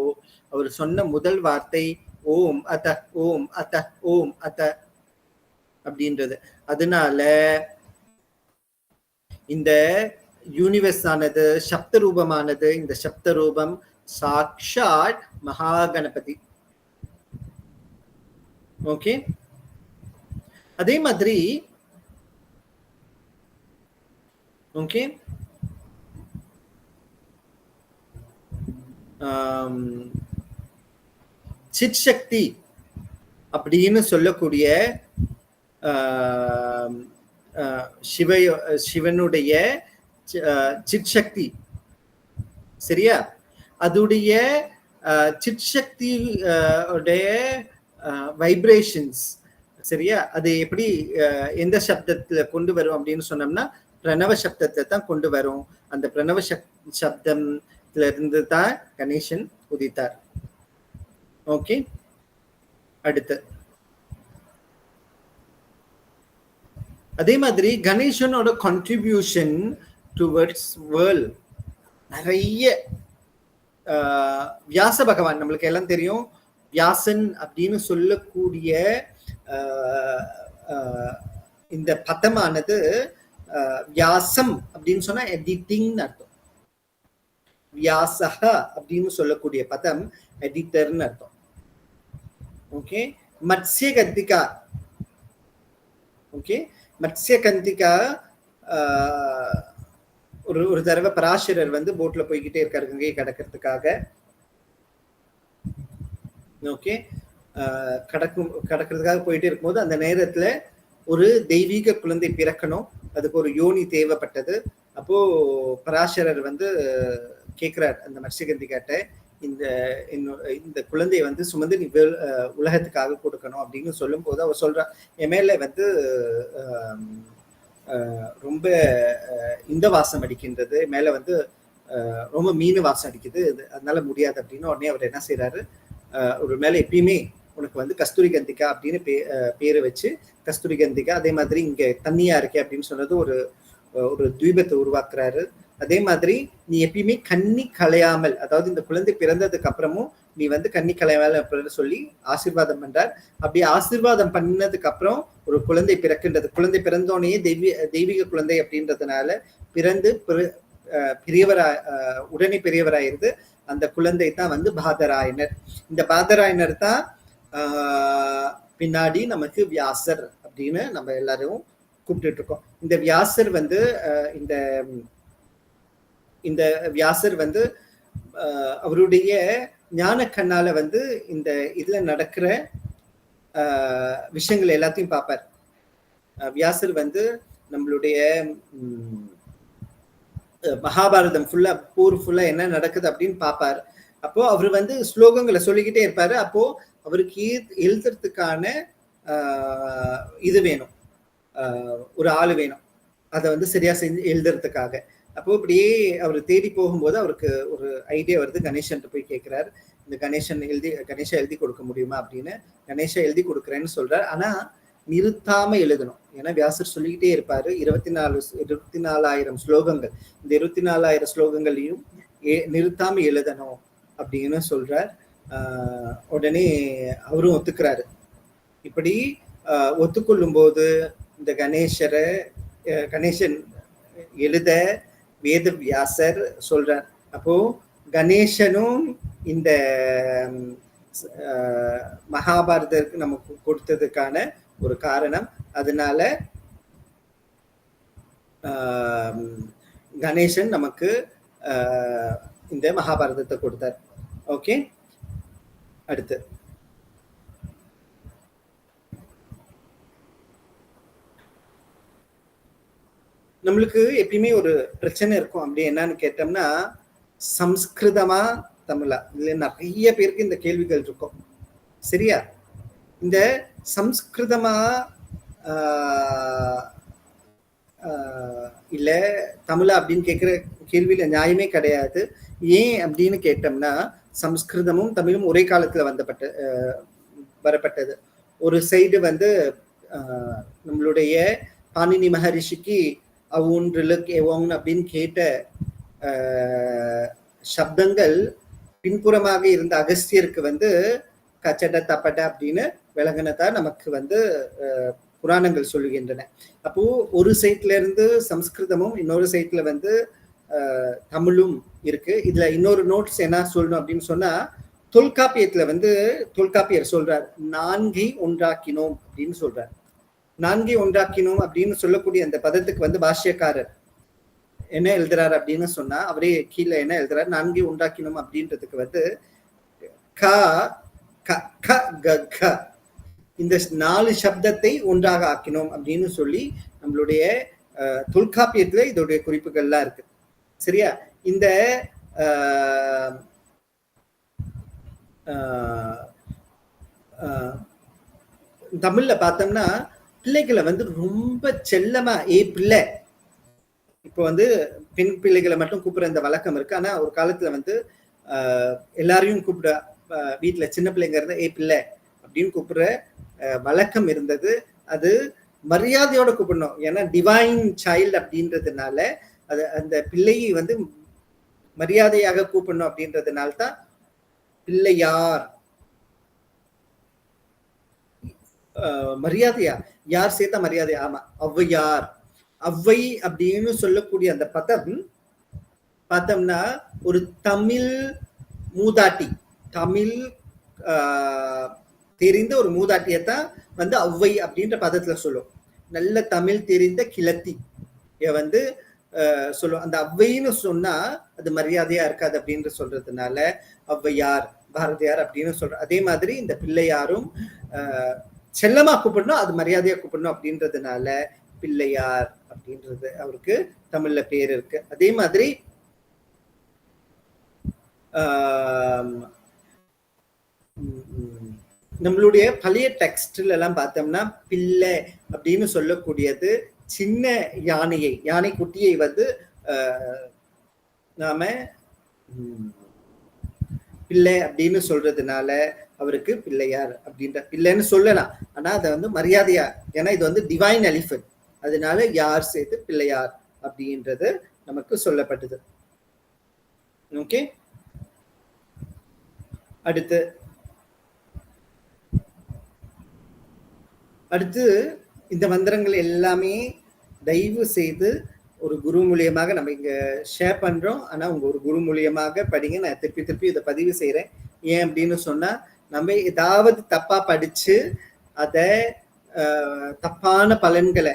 S2: அவர் சொன்ன முதல் வார்த்தை ஓம் அத, ஓம் அத, ஓம் அத அப்படின்றது. அதனால இந்த யூனிவர்ஸ் ஆனது சப்த ரூபமானது. இந்த சப்த ரூபம் சாக்ஷாத் மகா கணபதி. ஓகே, அதே மாதிரி ஓகே சித் சக்தி அப்படின்னு சொல்லக்கூடிய சிவனுடைய சித் சக்தி, சரியா? அதுடைய சித் சக்தி உடைய வைப்ரேஷன்ஸ், சரியா? அது எப்படி எந்த சப்தத்துல கொண்டு வரும் அப்படின்னு சொன்னோம்னா, பிரணவ சப்தத்தை தான் கொண்டு வரும். அந்த பிரணவ சப்தத்துல இருந்து தான் கணேசன் உதித்தார். ஓகே, அடுத்து அதே மாதிரி கணேசனோட கான்ட்ரிபியூஷன் டுவர்ட்ஸ் வேர்ல்ட் நிறைய. வியாச பகவான் நம்மளுக்கு எல்லாம் தெரியும். வியாசன் அப்படின்னு சொல்லக்கூடிய இந்த பதமானது வியாசம் அப்படின்னு சொன்னா எடிட்டிங் அர்த்தம். வியாசக அப்படின்னு சொல்லக்கூடிய பதம் எடிட்டர்னு அர்த்தம். ஓகே, மத்ஸ்ய கந்திகா. ஓகே, மத்ஸ்ய கந்திகா ஒரு தடவை பராசரர் வந்து போட்ல போய்கிட்டே இருக்காரு கங்கையை கடக்கிறதுக்காக. ஓகே, கடக்கிறதுக்காக போயிட்டே இருக்கும்போது அந்த நேரத்துல ஒரு தெய்வீக குழந்தை பிறக்கணும், அதுக்கு ஒரு யோனி தேவைப்பட்டது. அப்போ பராசரர் வந்து கேட்கிறார் அந்த மத்ஸ்யகந்திகாட்ட, இந்த குழந்தையை வந்து சுமந்து நீ உலகத்துக்காக கொடுக்கணும் அப்படின்னு சொல்லும் போது அவர் சொல்றா, என் மேல வந்து ரொம்ப இந்த வாசம் அடிக்கின்றது, மேல வந்து ரொம்ப மீன் வாசம் அடிக்குது, அதனால முடியாது அப்படின்னு. உடனே அவர் என்ன செய்யறாரு, ஒரு மேல எப்பயுமே உனக்கு வந்து கஸ்தூரி கந்திகா அப்படின்னு பேரை வச்சு கஸ்தூரி கந்திகா, அதே மாதிரி இங்க தண்ணியா இருக்கே அப்படின்னு சொன்னது ஒரு தீபத்தை உருவாக்குறாரு. அதே மாதிரி நீ எப்பயுமே கண்ணி களையாமல், அதாவது இந்த குழந்தை பிறந்ததுக்கு அப்புறமும் நீ வந்து கண்ணி களையாமல் அப்படின்னு சொல்லி ஆசீர்வாதம் பண்றார். அப்படி ஆசீர்வாதம் பண்ணதுக்கு அப்புறம் ஒரு குழந்தை பிறக்கின்றது. குழந்தை பிறந்தோடனே தெய்வீக குழந்தை அப்படின்றதுனால பிறந்து உடனே பெரியவராயிருது. அந்த குழந்தை தான் வந்து பாதராயணர். இந்த பாதராயணர் தான் பின்னாடி நமக்கு வியாசர் அப்படின்னு நம்ம எல்லாரும் கூப்பிட்டு இருக்கோம். இந்த வியாசர் வந்து இந்த வியாசர் வந்து அவருடைய ஞான கண்ணால வந்து இந்த இதுல நடக்கிற விஷயங்கள் எல்லாத்தையும் பார்ப்பார். வியாசர் வந்து நம்மளுடைய மகாபாரதம் ஃபுல்லா, போர் ஃபுல்லா என்ன நடக்குது அப்படின்னு பார்ப்பார். அப்போ அவர் வந்து ஸ்லோகங்களை சொல்லிக்கிட்டே இருப்பாரு. அப்போ அவருக்கு எழுதுறதுக்கான இது வேணும், ஒரு ஆள் வேணும் அதை வந்து சரியா செஞ்சு எழுதுறதுக்காக. அப்போ இப்படியே அவர் தேடி போகும்போது அவருக்கு ஒரு ஐடியா வருது. கணேசன் போய் கேட்கிறார், இந்த கணேஷா எழுதி கொடுக்க முடியுமா அப்படின்னு. கணேஷா எழுதி கொடுக்குறேன்னு சொல்றார். ஆனா நிறுத்தாம எழுதணும். ஏன்னா வியாசர் சொல்லிக்கிட்டே இருப்பாரு 24,000 ஸ்லோகங்கள். இந்த 24,000 ஸ்லோகங்களையும் நிறுத்தாம எழுதணும் அப்படின்னு சொல்றார். உடனே அவரும் ஒத்துக்கிறாரு. இப்படி ஒத்துக்கொள்ளும் போது இந்த கணேசன் எழுத வேத வியாசர் சொல்றார். அப்போ கணேசனும் இந்த மகாபாரதத்துக்கு நமக்கு கொடுத்ததுக்கான ஒரு காரணம். அதனால கணேசன் நமக்கு இந்த மகாபாரதத்தை கொடுத்தார். ஓகே, அடுத்து நம்மளுக்கு எப்பயுமே ஒரு பிரச்சனை இருக்கும். அப்படி என்னன்னு கேட்டோம்னா, சம்ஸ்கிருதமா தமிழா, இதுல நிறைய பேருக்கு இந்த கேள்விகள் இருக்கும். சரியா? இந்த சம்ஸ்கிருதமா இல்ல தமிழா அப்படின்னு கேட்கிற கேள்வியில நியாயமே கிடையாது. ஏன் அப்படின்னு கேட்டோம்னா, சம்ஸ்கிருதமும் தமிழும் ஒரே காலத்துல வரப்பட்டது. ஒரு சைடு வந்து நம்மளுடைய பாணினி மகரிஷிக்கு அப்படின்னு கேட்ட சப்தங்கள் பின்புறமாக இருந்த அகஸ்தியருக்கு வந்து கச்சட தப்பட அப்படின்னு விளங்கினதா நமக்கு வந்து புராணங்கள் சொல்லுகின்றன. அப்போ ஒரு சைட்ல இருந்து சம்ஸ்கிருதமும் இன்னொரு சைட்ல வந்து தமிழும் இருக்கு. இதுல இன்னொரு நோட்ஸ் என்ன சொல்லணும் அப்படின்னு சொன்னா, தொல்காப்பியத்துல வந்து தொல்காப்பியர் சொல்றார், 4 ஒன்றாக்கினோம் அப்படின்னு சொல்றார். 4 ஒன்றாக்கினோம் அப்படின்னு சொல்லக்கூடிய அந்த பதத்துக்கு வந்து பாஷ்யக்காரர் என்ன எழுதுறாரு அப்படின்னு சொன்னா, அவரே கீழே என்ன எழுதுறாரு, 4 ஒன்றாக்கினோம் அப்படின்றதுக்கு வந்து இந்த 4 சப்தத்தை ஒன்றாக ஆக்கினோம் அப்படின்னு சொல்லி நம்மளுடைய தொல்காப்பியத்துல இதோடைய குறிப்புகள்லாம் இருக்கு. சரியா? இந்த தமிழ்ல பார்த்தோம்னா பிள்ளைகளை வந்து ரொம்ப செல்லமா பிள்ளை, இப்ப வந்து பெண் பிள்ளைகளை மட்டும் கூப்பிடுற இந்த வழக்கம் இருக்கு. ஆனா ஒரு காலத்துல வந்து எல்லாரையும் கூப்பிட, வீட்டுல சின்ன பிள்ளைங்க இருந்தா பிள்ளை அப்படின்னு கூப்பிடுற வழக்கம் இருந்தது. அது மரியாதையோட கூப்பிடணும். ஏன்னா டிவைன் சைல்டு அப்படின்றதுனால அது அந்த பிள்ளையை வந்து மரியாதையாக கூப்பிடணும் அப்படின்றதுனால தான் பிள்ளையார். மரியாதையா யார் சேர்த்தா மரியாதை? ஆமா, ஔவையார். ஔவை அப்படின்னு சொல்லக்கூடிய அந்த பதம் பார்த்தோம்னா ஒரு தமிழ் மூதாட்டி, தமிழ் தெரிந்த ஒரு மூதாட்டியத்தான் வந்து ஔவை அப்படின்ற பதத்துல சொல்லும். நல்ல தமிழ் தெரிந்த கிழத்தி வந்து சொல்லும். அந்த ஔவைன்னு சொன்னா அது மரியாதையா இருக்காது அப்படின்னு சொல்றதுனால ஔவையார், பாரதியார் அப்படின்னு சொல்ற. அதே மாதிரி இந்த பிள்ளையாரும் செல்லமா கூப்பிடணும், அது மரியாதையா கூப்பிடணும் அப்படின்றதுனால பிள்ளையார் அப்படின்றது அவருக்கு தமிழ்ல பேர் இருக்கு. அதே மாதிரி நம்மளுடைய பழைய டெக்ஸ்ட்ல எல்லாம் பார்த்தோம்னா பிள்ளை அப்படின்னு சொல்லக்கூடியது சின்ன யானை குட்டியை வந்து நாம பிள்ளை அப்படின்னு சொல்றதுனால அவருக்கு பிள்ளையார் அப்படின்ற பிள்ளைன்னு சொல்லலாம். ஆனா அதை வந்து மரியாதையா, ஏன்னா இது வந்து டிவைன் எலிஃபன்ட், அதனால யார் சேர்த்து பிள்ளையார் அப்படின்றது நமக்கு சொல்லப்பட்டது. ஓகே, அடுத்து இந்த மந்திரங்கள் எல்லாமே தயவு செய்து ஒரு குரு மூலியமாக நம்ம இங்க ஷேர் பண்றோம். ஆனா உங்க ஒரு குரு மூலியமாக படிங்க. நான் திருப்பி இதை பதிவு செய்யறேன். ஏன் அப்படின்னு சொன்னா, நம்ம ஏதாவது தப்பா படிச்சு அத தப்பான பலன்களை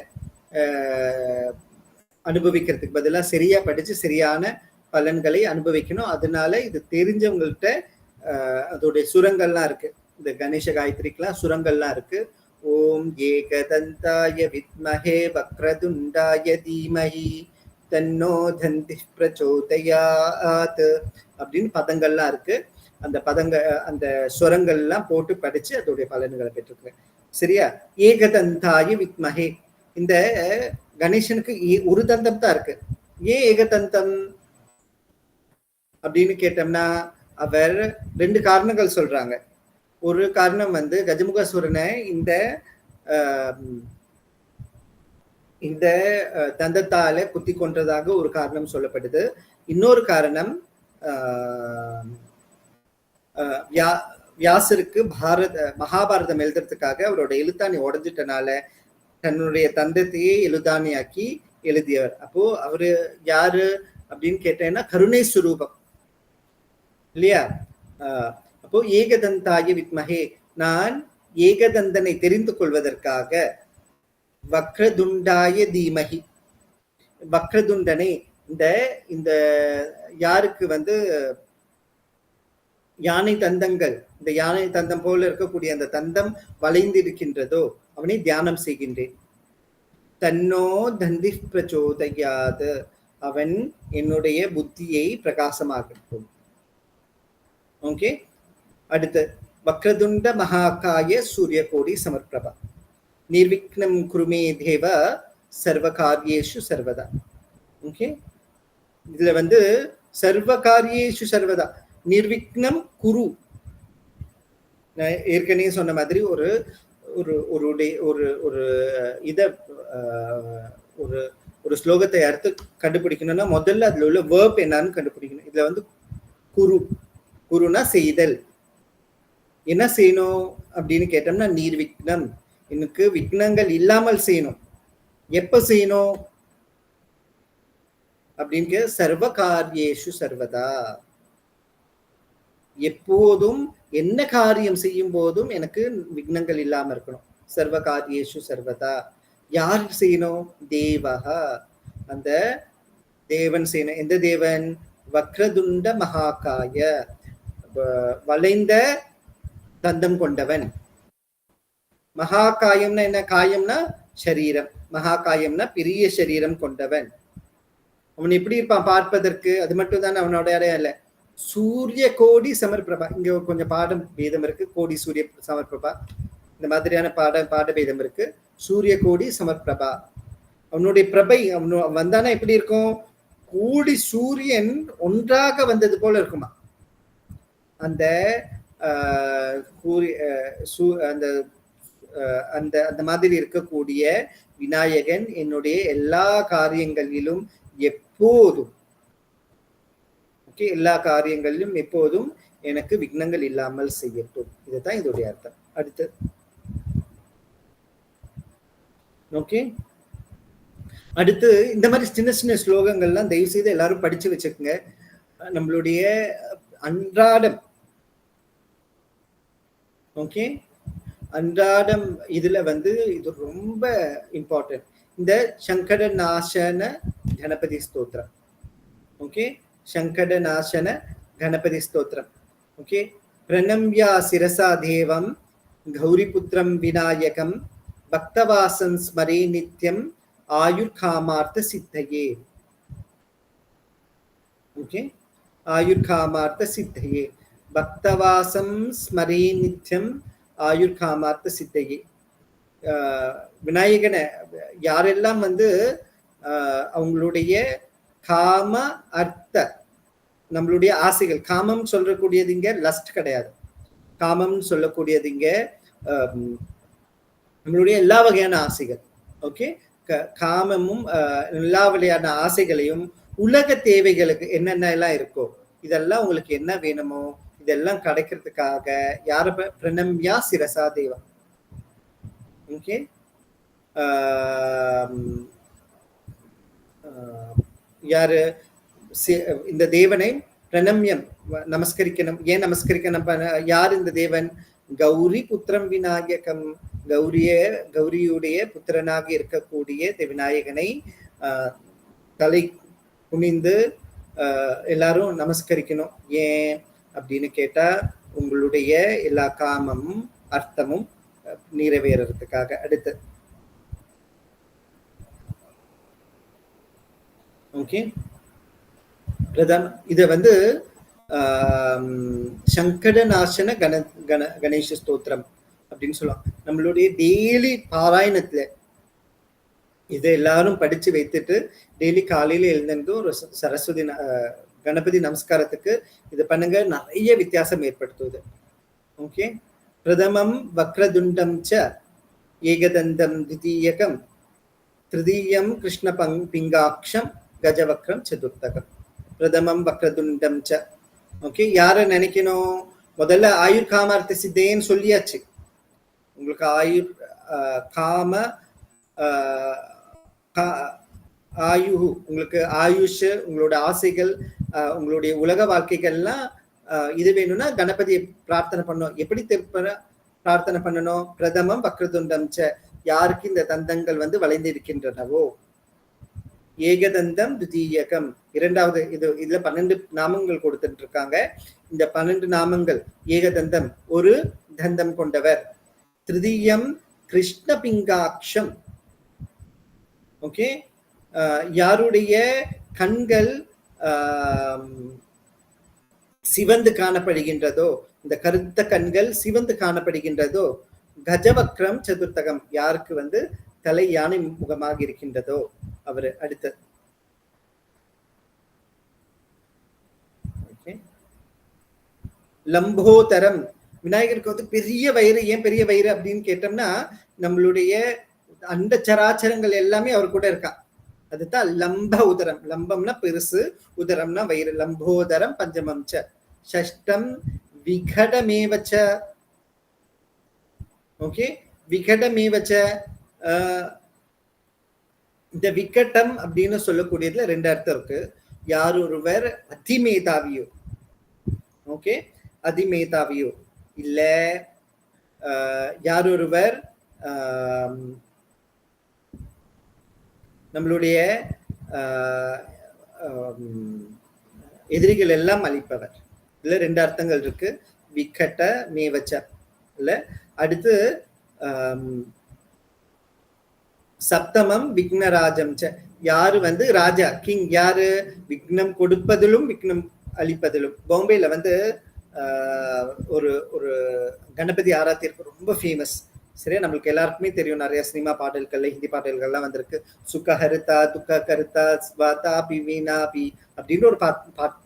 S2: அனுபவிக்கிறதுக்கு பதிலாக சரியா படிச்சு சரியான பலன்களை அனுபவிக்கணும். அதனால இது தெரிஞ்சவங்கள்ட்ட அதோடைய சுரங்கள்லாம் இருக்கு. இந்த கணேச காயத்ரிக்கெல்லாம் சுரங்கள்லாம் இருக்கு. ஓம் ஏகதந்தாய வித்மஹே வக்ரதுண்டாய தீமஹி தன்னோ தந்தி பிரச்சோதயாத் அப்படின்னு பதங்கள்லாம் இருக்கு. அந்த அந்த ஸ்வரங்கள்லாம் போட்டு படிச்சு அதோடைய பலன்களை பெற்றுக்கிறேன். சரியா? ஏகதந்தாய வித்மஹே. இந்த கணேசனுக்கு ஒரு தந்தம் தான் இருக்கு. ஏன் ஏகதந்தம் அப்படின்னு கேட்டோம்னா, அவர் 2 காரணங்கள் சொல்றாங்க. ஒரு காரணம் வந்து கஜமுகாசுரனை இந்த தந்தத்தால குத்தி கொன்றதாக ஒரு காரணம் சொல்லப்படுது. இன்னொரு காரணம் வியாசருக்கு மகாபாரதம் எழுதுறதுக்காக அவரோட எழுத்தாணி உடைஞ்சிட்டனால தன்னுடைய தந்தத்தையே எழுதாணியாக்கி எழுதியவர். அப்போ அவரு யாரு அப்படின்னு கேட்டேன்னா கருணை சுரூபம் இல்லையா? அப்போ ஏகதந்தாய வித்மஹே, நான் ஏகதந்தனை தெரிந்து கொள்வதற்காக வக்ரதுண்டாய தீமஹி, வக்ரதுண்டனை இந்த யாருக்கு வந்து யானை தந்தங்கள், இந்த யானை தந்தம் போல இருக்கக்கூடிய அந்த தந்தம் வளைந்து இருக்கின்றதோ அவனை தியானம் செய்கின்றேன். தன்னோ தந்தி பிரச்சோதயாது, அவன் என்னுடைய புத்தியை பிரகாசமாகட்டும். ஓகே, அடுத்து வக்ரதுண்ட மகாகாய சூரிய கோடி சமர்ப்பிரபா நிர்விக்னம் குருமே தேவ சர்வ காரியேஷு சர்வதா. ஓகே, இதுல வந்து சர்வ காரியேஷு சர்வதா நிர்விக்னம் குரு, நான் ஏற்கனவே சொன்ன மாதிரி ஒரு ஒரு ஒரு ஒரு இத ஒரு ஸ்லோகத்தை அர்த்த கண்டுபிடிக்கணும்னா முதல்ல அதுல உள்ள வேர்ப் என்னன்னு கண்டுபிடிக்கணும். இதுல வந்து குருனா செய்தல். என்ன செய்யணும் அப்படின்னு கேட்டோம்னா நீர்விக்னம், எனக்கு விக்னங்கள் இல்லாமல் செய்யணும். எப்ப செய்யணும் அப்படின்னு சர்வ காரியேஷு சர்வதா, எப்போதும் என்ன காரியம் செய்யும் போதும் எனக்கு விக்னங்கள் இல்லாம இருக்கணும். சர்வ காரியேஷு சர்வதா. யார் செய்யணும்? தேவஹா, அந்த தேவன் செய்யணும். எந்த தேவன்? வக்ரதுண்ட மகாகாய, வளைந்த தந்தம் கொண்டவன். மகாகாயம்னா என்ன? காயம்னா சரீரம், மகாகாயம்னா பெரிய சரீரம் கொண்டவன். அவன் எப்படி இருப்பான் பார்ப்பதற்கு? அது மட்டும் தான் அவனோட அடையாளம் இல்ல. சூரிய கோடி சமர்பிரபா, இங்க கொஞ்சம் பாடம் பேதம் இருக்கு. கோடி சூரிய சமர்பிரபா, இந்த மாதிரியான பாட பேதம் இருக்கு. சூரிய கோடி சமர்பிரபா, அவனுடைய பிரபை அவனு வந்தானா எப்படி இருக்கும்? கோடி சூரியன் ஒன்றாக வந்தது போல இருக்குமா. அந்த அந்த அந்த மாதிரி இருக்கக்கூடிய விநாயகன் என்னுடைய எல்லா காரியங்களிலும் எப்போதும், ஓகே, எல்லா காரியங்களிலும் எப்போதும் எனக்கு விக்னங்கள் இல்லாமல் செய்யட்டும். இதுதான் இதோடைய அர்த்தம். அடுத்து ஓகே, அடுத்து இந்த மாதிரி சின்ன சின்ன ஸ்லோகங்கள்லாம் தயவு செய்து எல்லாரும் படிச்சு வச்சுக்கோங்க. நம்மளுடைய அன்றாடம், ஓகே, அன்றாடம் இதுல வந்து இது ரொம்ப இம்பார்ட்டன்ட். இந்த சங்கட நாசன கணபதி ஸ்தோத்திரம், ஓகே, சங்கட நாசன கணபதி ஸ்தோத்திரம், ஓகே. பிரணம்யா சிரசா தேவம் கௌரிபுத்திரம் விநாயகம் பக்தவாசம் ஸ்மரே நித்யம் ஆயுர்காமார்த்த சித்தையே. ஓகே, ஆயுர்காமார்த்த சித்தையே, பக்தவாசம் ஸ்மரே நித்யம் ஆயுர்காமார்த்த சித்தையே. விநாயகனை யாரெல்லாம் வந்து அவங்களுடைய காம அர்த்த, நம்மளுடைய ஆசைகள், காமம் சொல்லக்கூடியது இங்க லஸ்ட் கிடையாது, காமம் சொல்லக்கூடியது இங்க நம்மளுடைய எல்லா வகையான ஆசைகள், ஓகே. காமமும் எல்லா வகையான ஆசைகளையும், உலக தேவைகளுக்கு என்னென்ன எல்லாம் இருக்கோ இதெல்லாம் உங்களுக்கு என்ன வேணுமோ இதெல்லாம் கிடைக்கிறதுக்காக யார பிரணம்யா சிரசா தேவம், ஓகே. யாரு இந்த தேவனை பிரணம்யம் நமஸ்கரிக்கணும். ஏன் நமஸ்கரிக்கணும்? யார் இந்த தேவன்? கௌரி புத்திரம் விநாயகம், கௌரியுடைய புத்திரனாக இருக்கக்கூடிய விநாயகனை தலை குனிந்து எல்லாரும் நமஸ்கரிக்கணும். ஏன் அப்படின்னு கேட்டா உங்களுடைய எல்லா காமமும் அர்த்தமும் நிறைவேறதுக்காக. அடுத்து ஓகே, இத வந்து சங்கட நாசன கணேச ஸ்தோத்திரம் அப்படின்னு சொல்லுவாங்க. நம்மளுடைய டெய்லி பாராயணத்துல இதை எல்லாரும் படிச்சு வைத்துட்டு டெய்லி காலையில எழுந்து ஒரு சரஸ்வதி கணபதி நமஸ்காரத்துக்கு இது பண்ணுங்க. நிறைய வித்தியாசம் ஏற்படுத்துவது. ஓகே. பிரதமம் வக்ரதுண்டம் ச ஏகதந்தம் திதீயகம் திருதீயம் கிருஷ்ண பிங்காட்சம் கஜவக்ரம் சதுர்த்தகம். பிரதமம் வக்ரதுண்டம் ச. ஓகே. யார நினைக்கணும்? முதல்ல ஆயுர் காமார்த்த சித்தேன்னு சொல்லியாச்சு. உங்களுக்கு ஆயுர் காம ஆயு, உங்களுக்கு ஆயுஷ், உங்களோட ஆசைகள், உங்களுடைய உலக வாழ்க்கைகள்லாம் இது வேணும்னா கணபதியை பிரார்த்தனை பண்ணணும். எப்படி பிரார்த்தனை பண்ணணும்? பிரதமம் வக்ரதுண்டம் ச. யாருக்கு இந்த தந்தங்கள் வந்து வளைந்து இருக்கின்றனவோ, ஏகதந்தம் துதீயகம் இரண்டாவது. இதுல 12 நாமங்கள் கொடுத்துட்டு இருக்காங்க. இந்த 12 நாமங்கள் ஏகதந்தம் ஒரு தந்தம் கொண்டவர், திருதீயம் கிருஷ்ண பிங்காட்சம். ஓகே. யாருடைய கண்கள் சிவந்து காணப்படுகின்றதோ, இந்த கருத்த கண்கள் சிவந்து காணப்படுகின்றதோ, கஜவக்ரம் சதுர்த்தகம் யாருக்கு வந்து தலை யானை முகமாக இருக்கின்றதோ அவரு. அடுத்தது லம்போதரம். விநாயகருக்கு வந்து பெரிய வயிறு. ஏன் பெரிய வயிறு அப்படின்னு கேட்டோம்னா, நம்மளுடைய அண்ட சராச்சரங்கள் எல்லாமே அவர் கூட இருக்கா. அதுதான் லம்ப உதரம். லம்பம்னா பெருசு, உதரம்னா வயிறு. லம்போதரம் பஞ்சமம் ச. ஷஷ்டம் விகடமேவச்ச. ஓகே. விகடமேவச்ச. இந்த விகடம் அப்படின்னு சொல்லக்கூடியதுல 2 அர்த்தம் இருக்கு. யார் ஒருவர் அதிமேதாவியோ, ஓகே, அதிமேதாவியோ இல்ல யார் ஒருவர் நம்மளுடைய எதிரிகள் எல்லாம் அழிப்பவர். இதுல 2 அர்த்தங்கள் இருக்கு. விக்கட்ட மேவச்ச இல்ல. அடுத்து சப்தமம் விக்னராஜம் ச. யாரு வந்து ராஜா, கிங். யாரு? விக்னம் கொடுப்பதிலும் விக்னம் அளிப்பதிலும். பாம்பேல வந்து ஒரு ஒரு கணபதி ஆராத்தி இருக்கு, ரொம்ப ஃபேமஸ். சரியா? நம்மளுக்கு எல்லாருக்குமே தெரியும். நிறைய சினிமா பாடல்கள்ல, ஹிந்தி பாடல்கள்லாம் வந்திருக்கு. சுக்க ஹரிதா துக்க கருத்தா ஸ்வாதா பி வீணா பி அப்படின்னு ஒரு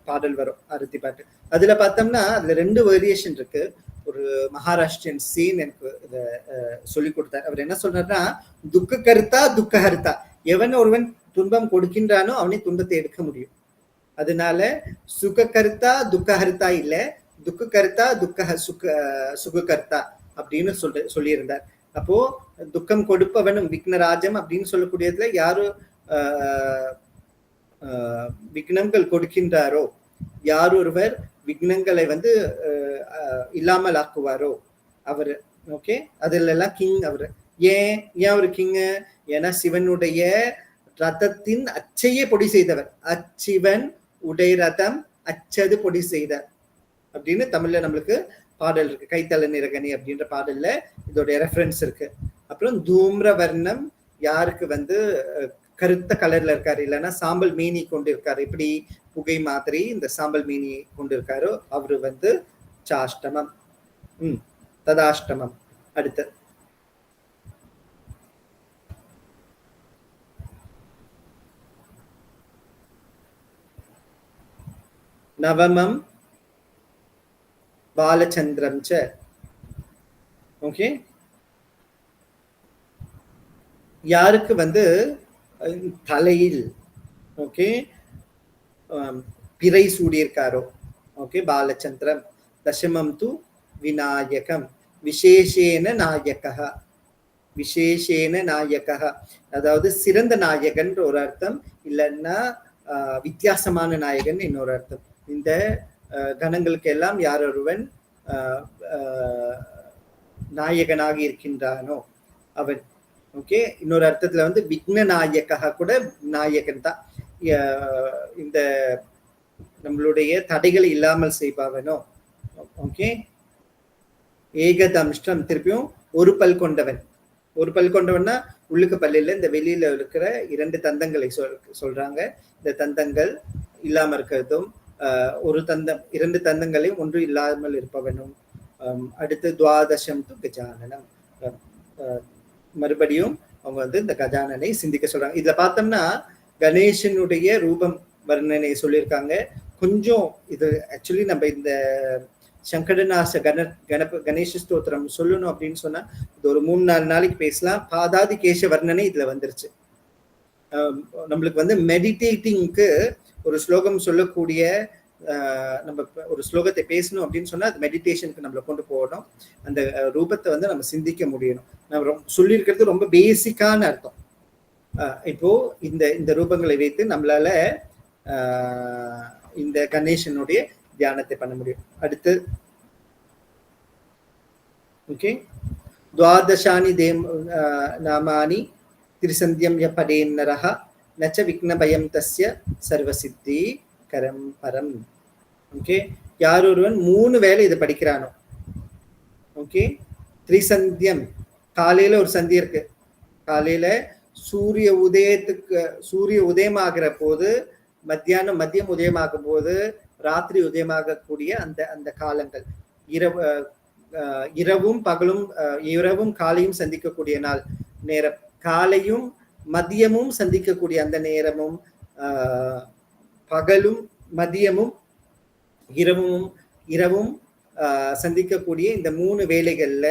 S2: பாடல் வரும், ஆரத்தி பாட்டு. அதுல பார்த்தோம்னா அதுல 2 வேரியேஷன் இருக்கு. ஒரு மகாராஷ்டிரியன் சீன் எனக்கு இதை சொல்லி கொடுத்தார். அவர் என்ன சொல்றாருன்னா, துக்க கருத்தா துக்க ஹரிதா. எவன் ஒருவன் துன்பம் கொடுக்கின்றானோ அவனை துன்பத்தை எடுக்க முடியும். அதனால சுக கருத்தா துக்க ஹரிதா இல்ல, துக்க கருத்தா சுக கருத்தா அப்படின்னு சொல்லியிருந்தார். அப்போ துக்கம் கொடுப்பவனும் விக்னராஜம் அப்படின்னு சொல்லக்கூடியதுல யாரு விக்னங்கள் கொடுக்கின்றாரோ, யார் ஒருவர் விக்னங்களை வந்து இல்லாமல் ஆக்குவாரோ அவரு. ஓகே. அதுல எல்லாம் கிங் அவரு. ஏன் அவரு கிங்கு? ஏன்னா சிவனுடைய ரதத்தின் அச்சையே பொடி செய்தவர். அச்சிவன் உடை ரதம் அச்சது பொடி செய்தார் அப்படின்னு தமிழ்ல நம்மளுக்கு பாடல் இருக்கு. கைத்தல நிறகனி அப்படின்ற பாடல்ல இதோட ரெஃபரன்ஸ் இருக்கு. அப்புறம் தூம்ர வர்ணம் யாருக்கு வந்து கருத்த கலர்ல இருக்காரு, இல்லைன்னா சாம்பல் மீனி கொண்டு இருக்காரு, இப்படி புகை மாதிரி இந்த சாம்பல் மீனி கொண்டு இருக்காரோ அவரு வந்து சாஷ்டமம். ததாஷ்டமம். அடுத்து நவமம் பாலச்சந்திரம் ச. ஓகே. யாருக்கு வந்து தலையில் ஓகே பிறை சூடியிருக்காரோ, ஓகே, பாலச்சந்திரம். தசமம் து விநாயகம் விசேஷேன நாயகः. விசேஷேன நாயகः அதாவது சிறந்த நாயகன் ஒரு அர்த்தம், இல்லைன்னா வித்தியாசமான நாயகன் இன்னொரு அர்த்தம். இந்த கணங்களுக்கு எல்லாம் யார் ஒருவன் நாயகனாக இருக்கின்றானோ அவன். ஓகே. இன்னொரு அர்த்தத்துல வந்து விக்ன நாயகா கூட நாயகன் தான். இந்த நம்மளுடைய தடைகளை இல்லாமல் செய்பவனோ. ஓகே. ஏகதம்ஷ்டம் திருப்பியும் ஒரு பல் கொண்டவன். ஒரு பல் கொண்டவன்னா உள்ளுக்கு பல்லில் இந்த வெளியில இருக்கிற 2 தந்தங்களை சொல்றாங்க. இந்த தந்தங்கள் இல்லாம இருக்கிறதும், ஒரு தந்தம் 2 தந்தங்களையும் ஒன்று இல்லாமல் இருப்பவனும். அடுத்து துவாதசம் து கஜானனம். மறுபடியும் அவங்க வந்து இந்த கஜானனை சிந்திக்க சொல்றாங்க. இதுல பார்த்தோம்னா கணேசனுடைய ரூபம் வர்ணனை சொல்லியிருக்காங்க. கொஞ்சம் இது ஆக்சுவலி நம்ம இந்த சங்கடநாச கணேச ஸ்தோத்திரம் சொல்லணும் அப்படின்னு சொன்னா இது ஒரு 3-4 நாளைக்கு பேசலாம். பாதாதி கேச வர்ணனை இதுல வந்துருச்சு. நம்மளுக்கு வந்து மெடிடேட்டிங்க்கு ஒரு ஸ்லோகம் சொல்லக்கூடிய நம்ம ஒரு ஸ்லோகத்தை பேசணும் அப்படின்னு சொன்னா அது மெடிடேஷனுக்கு நம்மளை கொண்டு போகணும். அந்த ரூபத்தை வந்து நம்ம சிந்திக்க முடியணும். நம்ம சொல்லியிருக்கிறது ரொம்ப பேசிக்கான அர்த்தம். இப்போ இந்த ரூபங்களை வைத்து நம்மளால இந்த கணேசனுடைய தியானத்தை பண்ண முடியும். அடுத்து ஓகே, துவாதசானி நாமானி திரிசந்தியம் ய படேன்னரஹ நச்ச விக்னபயம் தஸ்ய சர்வசித்தி கரம் பரம். ஓகே, யார் ஒருவன் 3 வேளை இதை படிக்கிறானோ, ஓகே, திரிசந்தியம் காலையில ஒரு சந்தி இருக்கு. காலையில சூரிய உதயமாகிற போது, மதியம் உதயமாகும் போது, ராத்திரி உதயமாகக்கூடிய அந்த காலங்கள், இரவும் பகலும், இரவும் காலையும் சந்திக்கக்கூடிய நேரம், காலையும் மதியமும் சந்திக்கக்கூடிய அந்த நேரமும், பகலும் மதியமும் இரவும் சந்திக்கக்கூடிய இந்த 3 வேளைகள்ல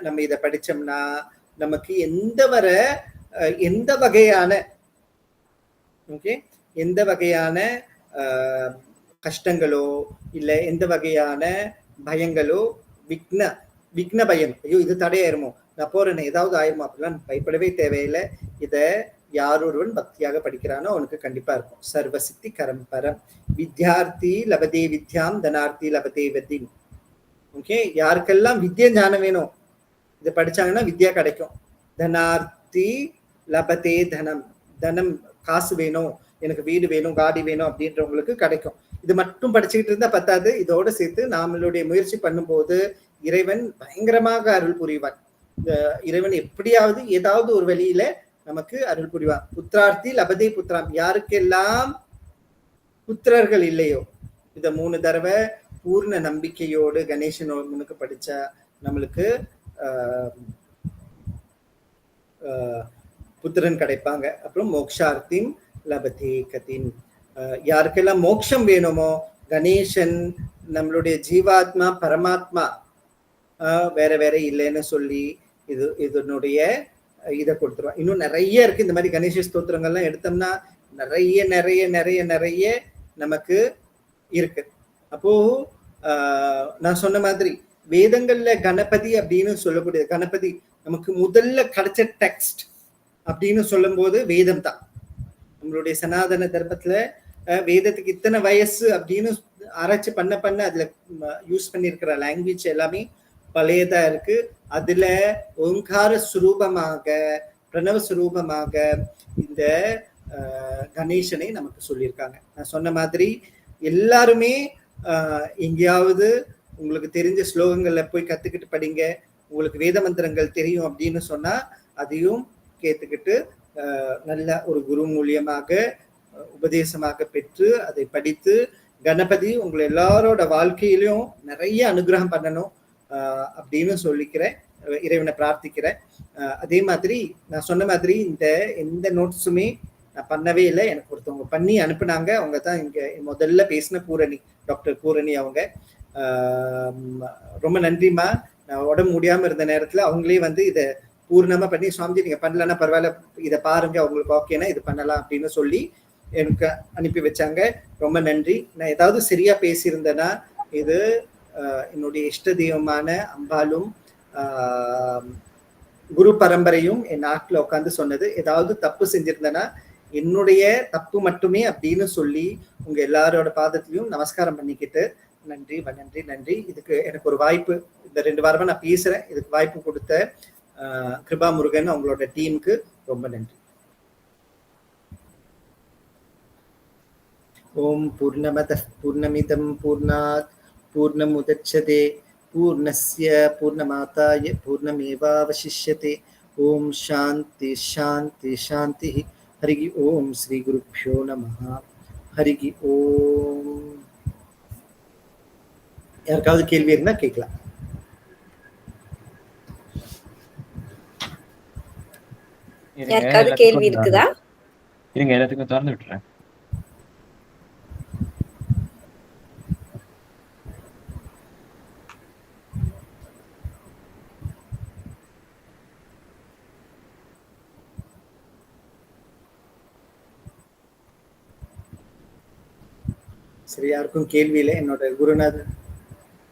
S2: நம்ம இதை படிச்சோம்னா நமக்கு எந்த வகையான கஷ்டங்களோ இல்ல எந்த வகையான பயங்களோ, விக்ன பயம், ஐயோ இது தடையாயிருமோ, நான் போறேன் ஏதாவது ஆயிருமோ அப்படிலாம் பயப்படவே தேவையில்லை. இத யார் ஒருவன் பக்தியாக படிக்கிறானோ அவனுக்கு கண்டிப்பா இருக்கும். சர்வசித்தி கரம்பரம். வித்யார்த்தி லபதே வித்யாம் தனார்த்தி லபதே வித்தின். ஓகே, யாருக்கெல்லாம் வித்யா ஞானம் வேணும் இதை படிச்சாங்கன்னா வித்யா கிடைக்கும். தனார்த்தி லபதே தனம், தனம் காசு வேணும், எனக்கு வீடு வேணும், காடி வேணும் அப்படின்றவங்களுக்கு கிடைக்கும். இது மட்டும் படிச்சுக்கிட்டு இருந்தா பத்தாது, இதோட சேர்த்து நம்மளுடைய முயற்சி பண்ணும்போது இறைவன் பயங்கரமாக அருள் புரிவான். இறைவன் எப்படியாவது ஏதாவது ஒரு வழியில நமக்கு அருள் புரிவான். புத்திரார்த்தி லபதே புத்திராம், யாருக்கெல்லாம் புத்திரர்கள் இல்லையோ இத 3 தடவை பூர்ண நம்பிக்கையோடு கணேசனுக்கு படிச்சா நம்மளுக்கு புத்திரன் கிடைப்பாங்க. அப்புறம் மோக்ஷார்த்திம் லபதே கதின், யாருக்கெல்லாம் மோட்சம் வேணுமோ, கணேசன் நம்மளுடைய ஜீவாத்மா பரமாத்மா வேற வேற இல்லைன்னு சொல்லி இதனுடைய இதை கொடுத்துருவான். இன்னும் நிறைய இருக்கு இந்த மாதிரி கணேச ஸ்தோத்திரங்கள்லாம் எடுத்தோம்னா நிறைய நிறைய நிறைய நிறைய நமக்கு இருக்கு. அப்போ நான் சொன்ன மாதிரி வேதங்கள்ல கணபதி அப்படின்னு சொல்லக்கூடிய கணபதி நமக்கு முதல்ல கிடைச்ச டெக்ஸ்ட் அப்படின்னு சொல்லும் போது வேதம் தான். நம்மளுடைய சனாதன தர்மத்துல வேதத்துக்கு இத்தனை வயசு அப்படின்னு ஆராய்ச்சி பண்ண அதுல யூஸ் பண்ணிருக்கிற லாங்குவேஜ் எல்லாமே பழையதா இருக்கு. அதுல ஓங்கார சுரூபமாக, பிரணவ சுரூபமாக இந்த கணேசனை நமக்கு சொல்லியிருக்காங்க. நான் சொன்ன மாதிரி எல்லாருமே எங்கேயாவது உங்களுக்கு தெரிஞ்ச ஸ்லோகங்கள்ல போய் கத்துக்கிட்டு படிங்க. உங்களுக்கு வேத மந்திரங்கள் தெரியும் அப்படின்னு சொன்னா அதையும் கேட்டுக்கிட்டு நல்ல ஒரு குரு மூலியமாக உபதேசமாக பெற்று அதை படித்து கணபதி உங்களை எல்லாரோட வாழ்க்கையிலும் நிறைய அனுகிரகம் பண்ணணும் அப்படின்னு சொல்லிக்கிறேன், இறைவனை பிரார்த்திக்கிறேன். அதே மாதிரி நான் சொன்ன மாதிரி எந்த நோட்ஸுமே நான் பண்ணவே இல்லை. எனக்கு ஒருத்தவங்க பண்ணி அனுப்புனாங்க. அவங்க தான் இங்க முதல்ல பேசின பூரணி, டாக்டர் பூரணி. அவங்க ரொம்ப நன்றிமா. நான் உடம்பு முடியாம இருந்த நேரத்துல அவங்களே வந்து இதை பூர்ணமா பண்ணி, சுவாமிஜி நீங்க பண்ணலன்னா பரவாயில்ல, இதை பாருங்க உங்களுக்கு ஓகேனா இது பண்ணலாம் அப்படின்னு சொல்லி எனக்கு அனுப்பி வச்சாங்க. ரொம்ப நன்றி. நான் ஏதாவது சரியா பேசியிருந்தேன்னா இது என்னுடைய இஷ்ட தெய்வமான அம்பாலும் குரு பரம்பரையும் என் நாட்டில் உட்காந்து சொன்னது. ஏதாவது தப்பு செஞ்சிருந்தேன்னா என்னுடைய தப்பு மட்டுமே அப்படின்னு சொல்லி உங்க எல்லாரோட பாதத்திலையும் நமஸ்காரம் பண்ணிக்கிட்டு நன்றி நன்றி நன்றி. இதுக்கு எனக்கு ஒரு வாய்ப்பு, இந்த 2 வாரமா நான் பேசுறேன், இதுக்கு வாய்ப்பு கொடுத்த கிருபா முருகன் அவங்களோட டீமுக்கு ரொம்ப நன்றி. ஓம் பூர்ணமதః பூர்ணமிதம் பூர்ணாத் பூர்ணமுதச்யதே பூர்ணஸ்ய பூர்ணமாதாய பூர்ணமேவாவசிஷ்யதே. ஓம் சாந்தி சாந்தி சாந்தி. ஹரி ஓம். ஸ்ரீ குருப்யோ நமः. ஹரி ஓம். யாருக்காவது கேள்வி இருந்தா கேட்கலாம்.
S1: யாருக்காவது கேள்வி இருக்குதா?
S3: இருங்க, எல்லாத்துக்கும் திறந்து விட்டுறேன்.
S2: சரி, யாருக்கும் கேள்வி இல்லை. என்னோட குருநாதர்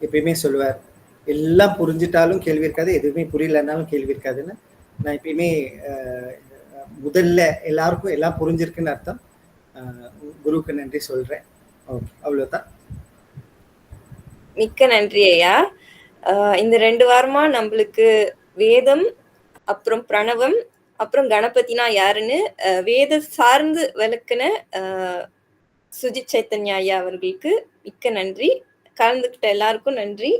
S2: எப்பயுமே சொல்லுவார், எல்லாம் புரிஞ்சிட்டாலும் கேள்வி இருக்காது, எதுவுமே புரியலன்னாலும் கேள்வி இருக்காதுன்னு. நான் எப்பயுமே முதல்ல எல்லாருக்கும் எல்லாம் புரிஞ்சிருக்குன்னு அர்த்தம். குருவுக்கு நன்றி சொல்றேன். ஓகே, அவ்வளவுதான்.
S1: மிக்க நன்றி ஐயா. இந்த 2 வாரமா நம்மளுக்கு வேதம், அப்புறம் பிரணவம், அப்புறம் கணபதினா யாருன்னு வேத சார்ந்து விளக்குன சுஜித் சைத்தன்யா ஐயா அவர்களுக்கு மிக்க நன்றி. கலந்துக்கிட்ட எல்லாருக்கும் நன்றி.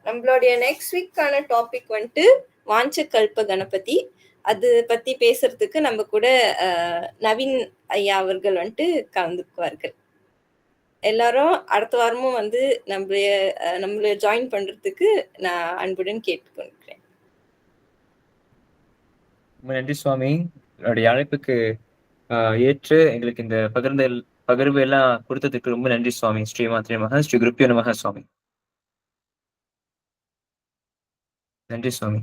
S1: நம்மளுடைய நெக்ஸ்ட் வீக்கான டாபிக் வந்துட்டு வாஞ்ச கல்ப கணபதி. அது பத்தி பேசுறதுக்கு நம்ம கூட நவீன் ஐயா அவர்கள் வந்துட்டு கலந்துக்குவார்கள். எல்லாரும் அடுத்த வாரமும் வந்து நம்மள ஜாயின் பண்றதுக்கு நான் அன்புடன் கேட்டுக்கொள்கிறேன்.
S3: ரொம்ப நன்றி சுவாமி. என்னுடைய அழைப்புக்கு ஏற்று எங்களுக்கு இந்த பகிர்வு எல்லாம் கொடுத்ததுக்கு ரொம்ப நன்றி சுவாமி. ஸ்ரீ மாத்ரே மகா, ஸ்ரீ குருப்பியோ நமஹ சுவாமி. நன்றி சுவாமி.